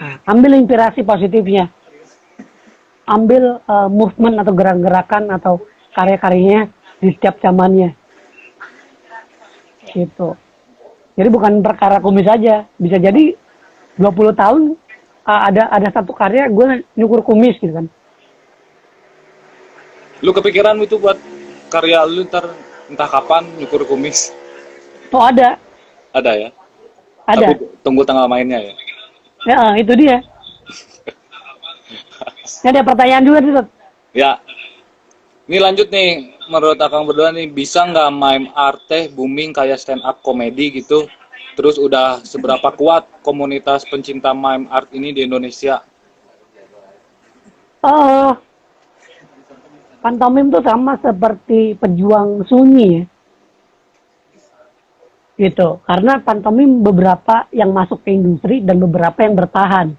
Speaker 2: Nah, ambil inspirasi positifnya, ambil movement atau gerak-gerakan atau karya-karyanya di setiap zamannya, gitu. Jadi bukan perkara kumis aja, bisa jadi 20 tahun ada satu karya gue nyukur kumis gitu kan.
Speaker 1: Lu kepikiran itu buat karya lu ntar entah kapan nyukur kumis?
Speaker 2: Oh ada,
Speaker 1: Ada ya?
Speaker 2: ada.
Speaker 1: Tapi tunggu tanggal mainnya ya?
Speaker 2: Ya, itu dia. Ini ada pertanyaan juga nih, Tot.
Speaker 1: Ya. Ini lanjut nih, menurut Akang berdua nih, bisa nggak mime art teh booming kayak stand up komedi gitu? Terus udah seberapa kuat komunitas pencinta mime art ini di Indonesia?
Speaker 2: Oh, pantomim tuh sama seperti pejuang sunyi ya. Gitu. Karena pantomim beberapa yang masuk ke industri dan beberapa yang bertahan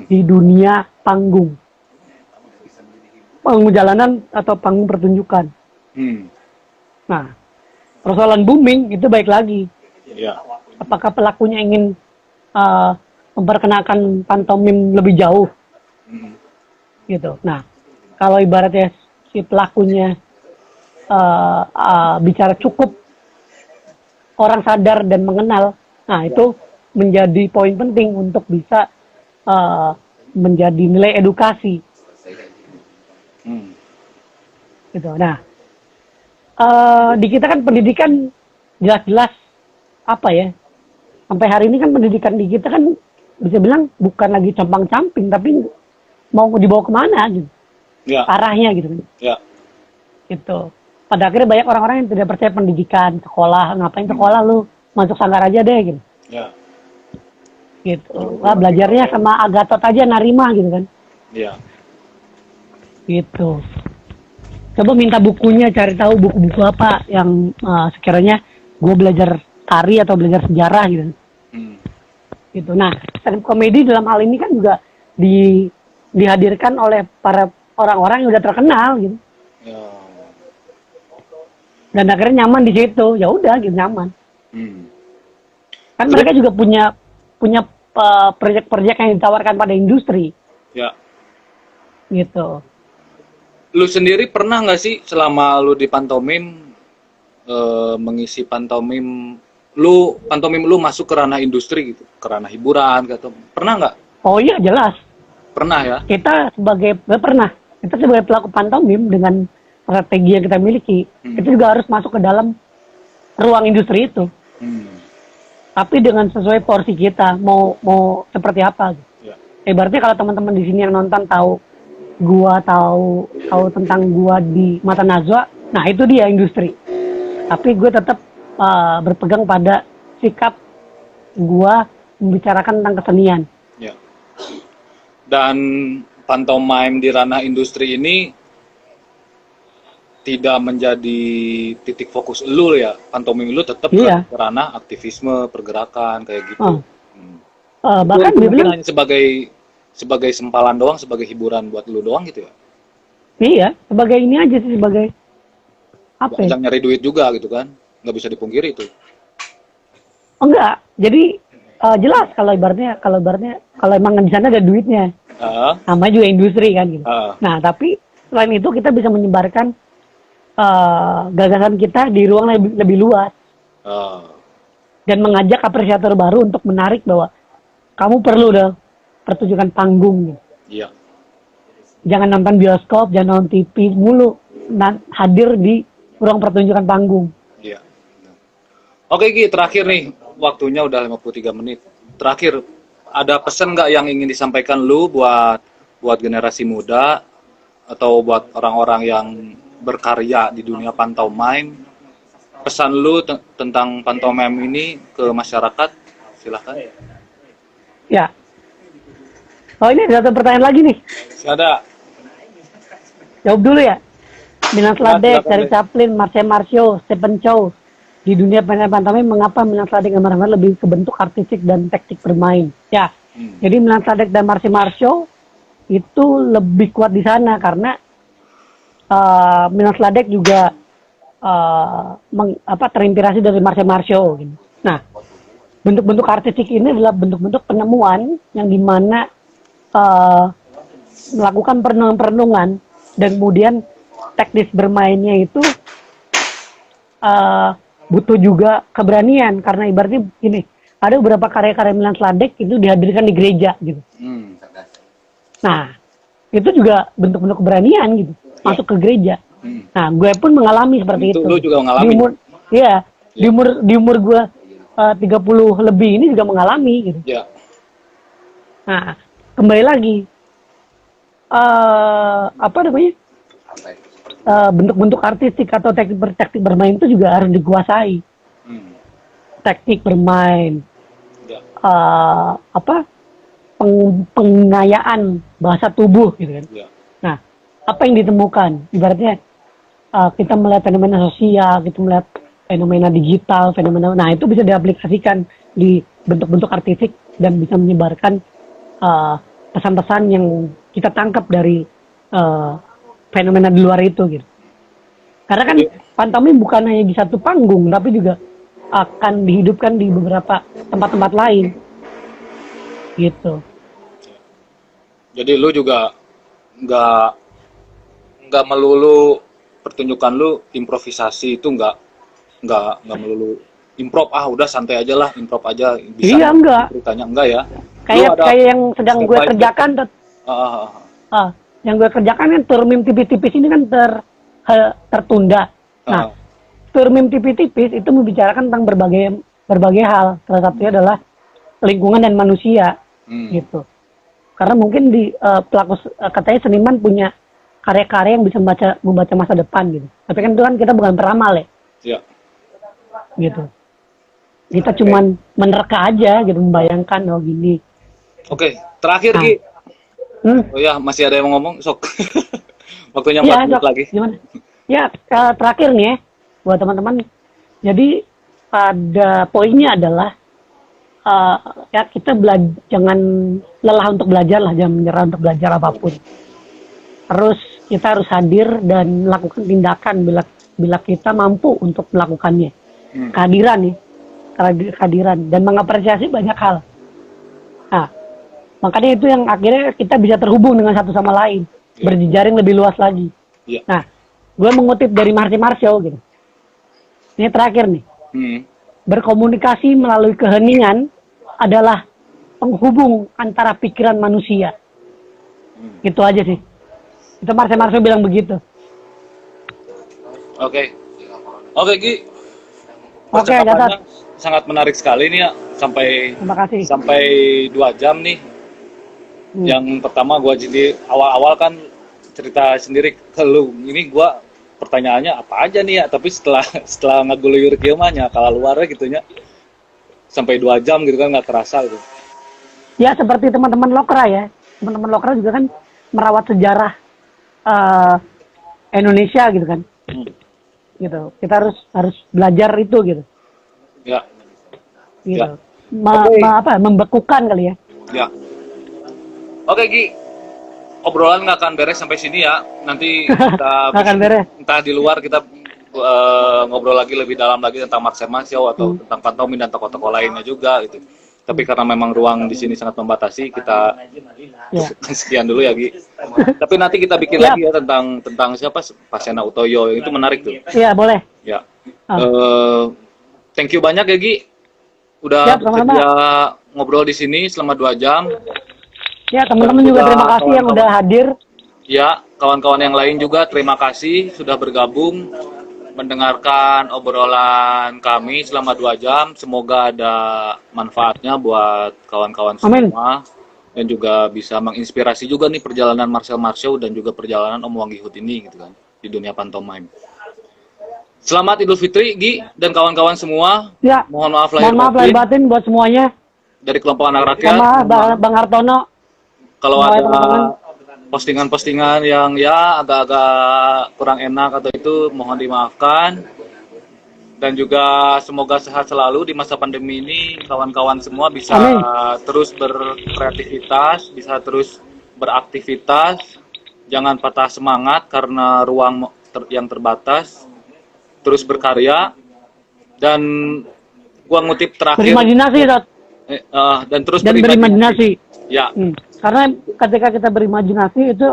Speaker 2: di dunia panggung. Panggung jalanan atau panggung pertunjukan. Nah, persoalan booming itu baik lagi.
Speaker 1: Ya.
Speaker 2: Apakah pelakunya ingin memperkenalkan pantomim lebih jauh? Gitu. Nah, kalau ibaratnya si pelakunya bicara cukup orang sadar dan mengenal, nah itu menjadi poin penting untuk bisa menjadi nilai edukasi. Gitu. Nah, di kita kan pendidikan jelas-jelas apa ya? Sampai hari ini kan pendidikan di kita kan bisa bilang bukan lagi compang-camping, tapi mau dibawa kemana gitu?
Speaker 1: Ya.
Speaker 2: Arahnya gitu.
Speaker 1: Ya.
Speaker 2: Gitu. Pada akhirnya banyak orang-orang yang tidak percaya pendidikan, sekolah, ngapain sekolah lu masuk sanggar aja deh gitu.
Speaker 1: Ya.
Speaker 2: Gitu. Wah, belajarnya sama Agatot aja narima gitu kan.
Speaker 1: Ya.
Speaker 2: Gitu. Coba minta bukunya, cari tahu buku-buku apa yang sekiranya gue belajar tari atau belajar sejarah gitu. Gitu. Nah, stand komedi dalam hal ini kan juga dihadirkan oleh para orang-orang yang udah terkenal gitu.
Speaker 1: Ya.
Speaker 2: Dan akhirnya nyaman di situ. Ya udah gitu nyaman. Kan
Speaker 1: Terus,
Speaker 2: mereka juga punya proyek-proyek yang ditawarkan pada industri.
Speaker 1: Ya.
Speaker 2: Gitu.
Speaker 1: Lu sendiri pernah nggak sih selama lu di pantomim mengisi pantomim lu masuk ke ranah industri gitu, ke ranah hiburan gitu? Pernah nggak?
Speaker 2: Oh iya jelas.
Speaker 1: Pernah ya?
Speaker 2: Kita sebagai pelaku pantomim dengan strategi yang kita miliki, itu juga harus masuk ke dalam ruang industri itu. Tapi dengan sesuai porsi kita, mau seperti apa. Gitu.
Speaker 1: Ya.
Speaker 2: Ibaratnya kalau teman-teman di sini yang nonton tahu tentang gua di Mata Najwa, nah itu dia industri. Tapi gue tetap berpegang pada sikap gua membicarakan tentang kesenian.
Speaker 1: Ya. Dan pantomime di ranah industri ini tidak menjadi titik fokus lu ya, pantomim lu tetap ke ranah aktivisme, pergerakan kayak gitu.
Speaker 2: Bahkan
Speaker 1: dia bilang hanya sebagai sempalan doang, sebagai hiburan buat lu doang gitu ya?
Speaker 2: Iya, sebagai ini aja sih, sebagai apa?
Speaker 1: Yang nyari duit juga gitu kan, nggak bisa dipungkiri itu.
Speaker 2: Enggak, jadi jelas kalau ibaratnya kalau emang di sana ada duitnya, namanya juga industri kan gitu. Nah tapi selain itu kita bisa menyebarkan gagasan kita di ruang lebih luas dan mengajak apresiator baru untuk menarik bahwa kamu perlu dong pertunjukan panggung.
Speaker 1: Iya.
Speaker 2: Jangan nonton bioskop, jangan nonton TV mulu, hadir di ruang pertunjukan panggung.
Speaker 1: Iya. Oke Ki, terakhir nih, waktunya udah 53 menit. Terakhir, ada pesan nggak yang ingin disampaikan lu buat generasi muda atau buat orang-orang yang berkarya di dunia pantomime? Pesan lu tentang pantomime ini ke masyarakat, silahkan.
Speaker 2: Ya. Oh ini ada satu pertanyaan lagi nih.
Speaker 1: Ada.
Speaker 2: Jawab dulu ya. Milan Sladek, dari Chaplin, Marcio, Stephen Chow. Di dunia pantomim, mengapa Milan Sladek dan Marcio lebih ke bentuk artistik dan teknik bermain? Ya. Jadi Milan Sladek dan Marcio itu lebih kuat di sana karena Milan Sladek juga terinspirasi dari Marcio. Gitu. Nah, bentuk-bentuk artistik ini adalah bentuk-bentuk penemuan yang dimana melakukan perenungan-perenungan dan kemudian teknis bermainnya itu butuh juga keberanian, karena ibaratnya gini, ada beberapa karya-karya Milan Sladek itu dihadirkan di gereja gitu. Nah, itu juga bentuk-bentuk keberanian gitu, masuk ke gereja. Nah, gue pun mengalami seperti itu.
Speaker 1: Lu juga mengalami?
Speaker 2: Di umur gue 30 lebih ini juga mengalami gitu.
Speaker 1: Ya.
Speaker 2: Nah, kembali lagi, apa namanya? Bentuk-bentuk artistik atau teknik bermain itu juga harus dikuasai. Teknik bermain, pengayaan bahasa tubuh gitu kan. Nah, apa yang ditemukan? Ibaratnya kita melihat fenomena sosial, kita melihat fenomena digital, nah itu bisa diaplikasikan di bentuk-bentuk artistik dan bisa menyebarkan pesan-pesan yang kita tangkap dari fenomena di luar itu gitu. Karena kan pantomim bukan hanya di satu panggung, tapi juga akan dihidupkan di beberapa tempat-tempat lain. Gitu.
Speaker 1: Jadi lu juga nggak melulu pertunjukan lu improvisasi, itu nggak melulu improv, udah santai aja lah, improv aja bisa.
Speaker 2: Iya, enggak.
Speaker 1: Ceritanya enggak ya.
Speaker 2: Kayak yang sedang gue kerjakan yang gue kerjakan kan turmim tipis-tipis ini kan tertunda. Nah, turmim tipis-tipis itu membicarakan tentang berbagai hal. Salah satunya adalah lingkungan dan manusia, gitu. Karena mungkin di pelaku katanya seniman punya karya-karya yang bisa membaca masa depan gitu. Tapi kan itu kan kita bukan peramal ya.
Speaker 1: Iya.
Speaker 2: Gitu. Kita cuman menerka aja gitu, membayangkan gini.
Speaker 1: Oke, terakhir Ki. Oh ya, masih ada yang mau ngomong, sok. Waktunya 4 menit lagi. Gimana?
Speaker 2: Ya, terakhir nih ya, buat teman-teman. Jadi pada poinnya adalah ya kita jangan lelah untuk belajar lah, jangan menyerah untuk belajar apapun. Terus kita harus hadir dan melakukan tindakan bila kita mampu untuk melakukannya. Kehadiran dan mengapresiasi banyak hal. Nah, makanya itu yang akhirnya kita bisa terhubung dengan satu sama lain, berjejaring lebih luas lagi. Nah, gue mengutip dari Marsio gitu. Ini terakhir nih. Berkomunikasi melalui keheningan adalah penghubung antara pikiran manusia. Gitu aja sih. Itu Marsio bilang begitu.
Speaker 1: Oke, Ki.
Speaker 2: Oke, Gatot.
Speaker 1: Sangat menarik sekali nih ya, sampai 2 jam nih. Yang pertama gua jadi awal-awal kan cerita sendiri ke lu. Ini gua pertanyaannya apa aja nih ya, tapi setelah ngeguluyur kieu mah nya kala luarnya gitunya. Sampai 2 jam gitu kan, nggak kerasa gitu.
Speaker 2: Ya, seperti teman-teman Lokra ya. Teman-teman Lokra juga kan merawat sejarah Indonesia gitu kan. Gitu. Kita harus belajar itu gitu.
Speaker 1: Ya.
Speaker 2: Gitu. Membekukan kali ya.
Speaker 1: Ya. Oke, Ki. Obrolan nggak akan beres sampai sini ya. Nanti kita
Speaker 2: akan beres.
Speaker 1: Entah di luar kita ngobrol lagi lebih dalam lagi tentang Marsio atau tentang pantomim dan tokoh-tokoh lainnya juga gitu. Tapi karena memang ruang di sini sangat membatasi, kita sekian dulu ya, Gi. Tapi nanti kita bikin lagi ya tentang siapa, Pasena Utoyo, itu menarik tuh.
Speaker 2: Iya, boleh.
Speaker 1: Ya. Thank you banyak ya, Gi. Udah bersedia ngobrol di sini selama 2 jam.
Speaker 2: Ya, teman-teman juga terima kasih yang udah hadir.
Speaker 1: Ya, kawan-kawan yang lain juga terima kasih sudah bergabung mendengarkan obrolan kami selama 2 jam. Semoga ada manfaatnya buat kawan-kawan semua. Dan juga bisa menginspirasi juga nih perjalanan Marsio dan juga perjalanan Om Wanggihut ini gitu kan, di dunia pantomime. Selamat Idul Fitri, Gi, dan kawan-kawan semua.
Speaker 2: Ya.
Speaker 1: Mohon maaf lahir
Speaker 2: batin buat semuanya.
Speaker 1: Dari kelompok anak rakyat.
Speaker 2: Sama Bang Hartono.
Speaker 1: Kalau ada postingan-postingan yang ya agak-agak kurang enak atau itu mohon dimaafkan. Dan juga semoga sehat selalu di masa pandemi ini. Kawan-kawan semua bisa terus berkreativitas, bisa terus beraktivitas. Jangan patah semangat karena ruang yang terbatas. Terus berkarya. Dan gua ngutip terakhir.
Speaker 2: Berimajinasi, Dot.
Speaker 1: Dan terus
Speaker 2: Dan berimajinasi.
Speaker 1: Ya.
Speaker 2: Karena ketika kita berimajinasi itu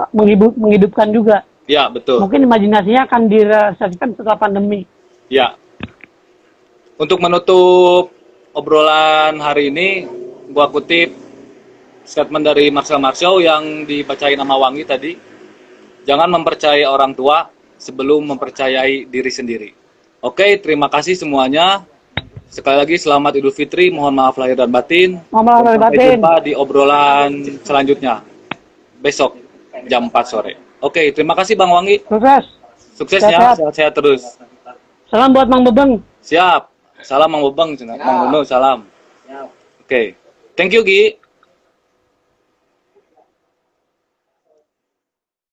Speaker 2: menghidupkan juga.
Speaker 1: Ya, betul.
Speaker 2: Mungkin imajinasinya akan direalisasikan setelah pandemi.
Speaker 1: Ya. Untuk menutup obrolan hari ini, gua kutip statement dari Marcel Marceau yang dibacain sama Wangi tadi. Jangan mempercayai orang tua sebelum mempercayai diri sendiri. Oke, terima kasih semuanya. Sekali lagi selamat Idul Fitri, mohon maaf lahir dan batin.
Speaker 2: Mohon maaf lahir dan
Speaker 1: Sampai
Speaker 2: batin.
Speaker 1: jumpa di obrolan selanjutnya besok jam 4 sore. Oke, terima kasih Bang Wangi.
Speaker 2: Sukses.
Speaker 1: Sukses ya, sehat-sehat terus.
Speaker 2: Salam buat Mang Bebeng.
Speaker 1: Siap. Salam Mang Bebeng, Mang Uno, salam. Oke. Thank you, Gi.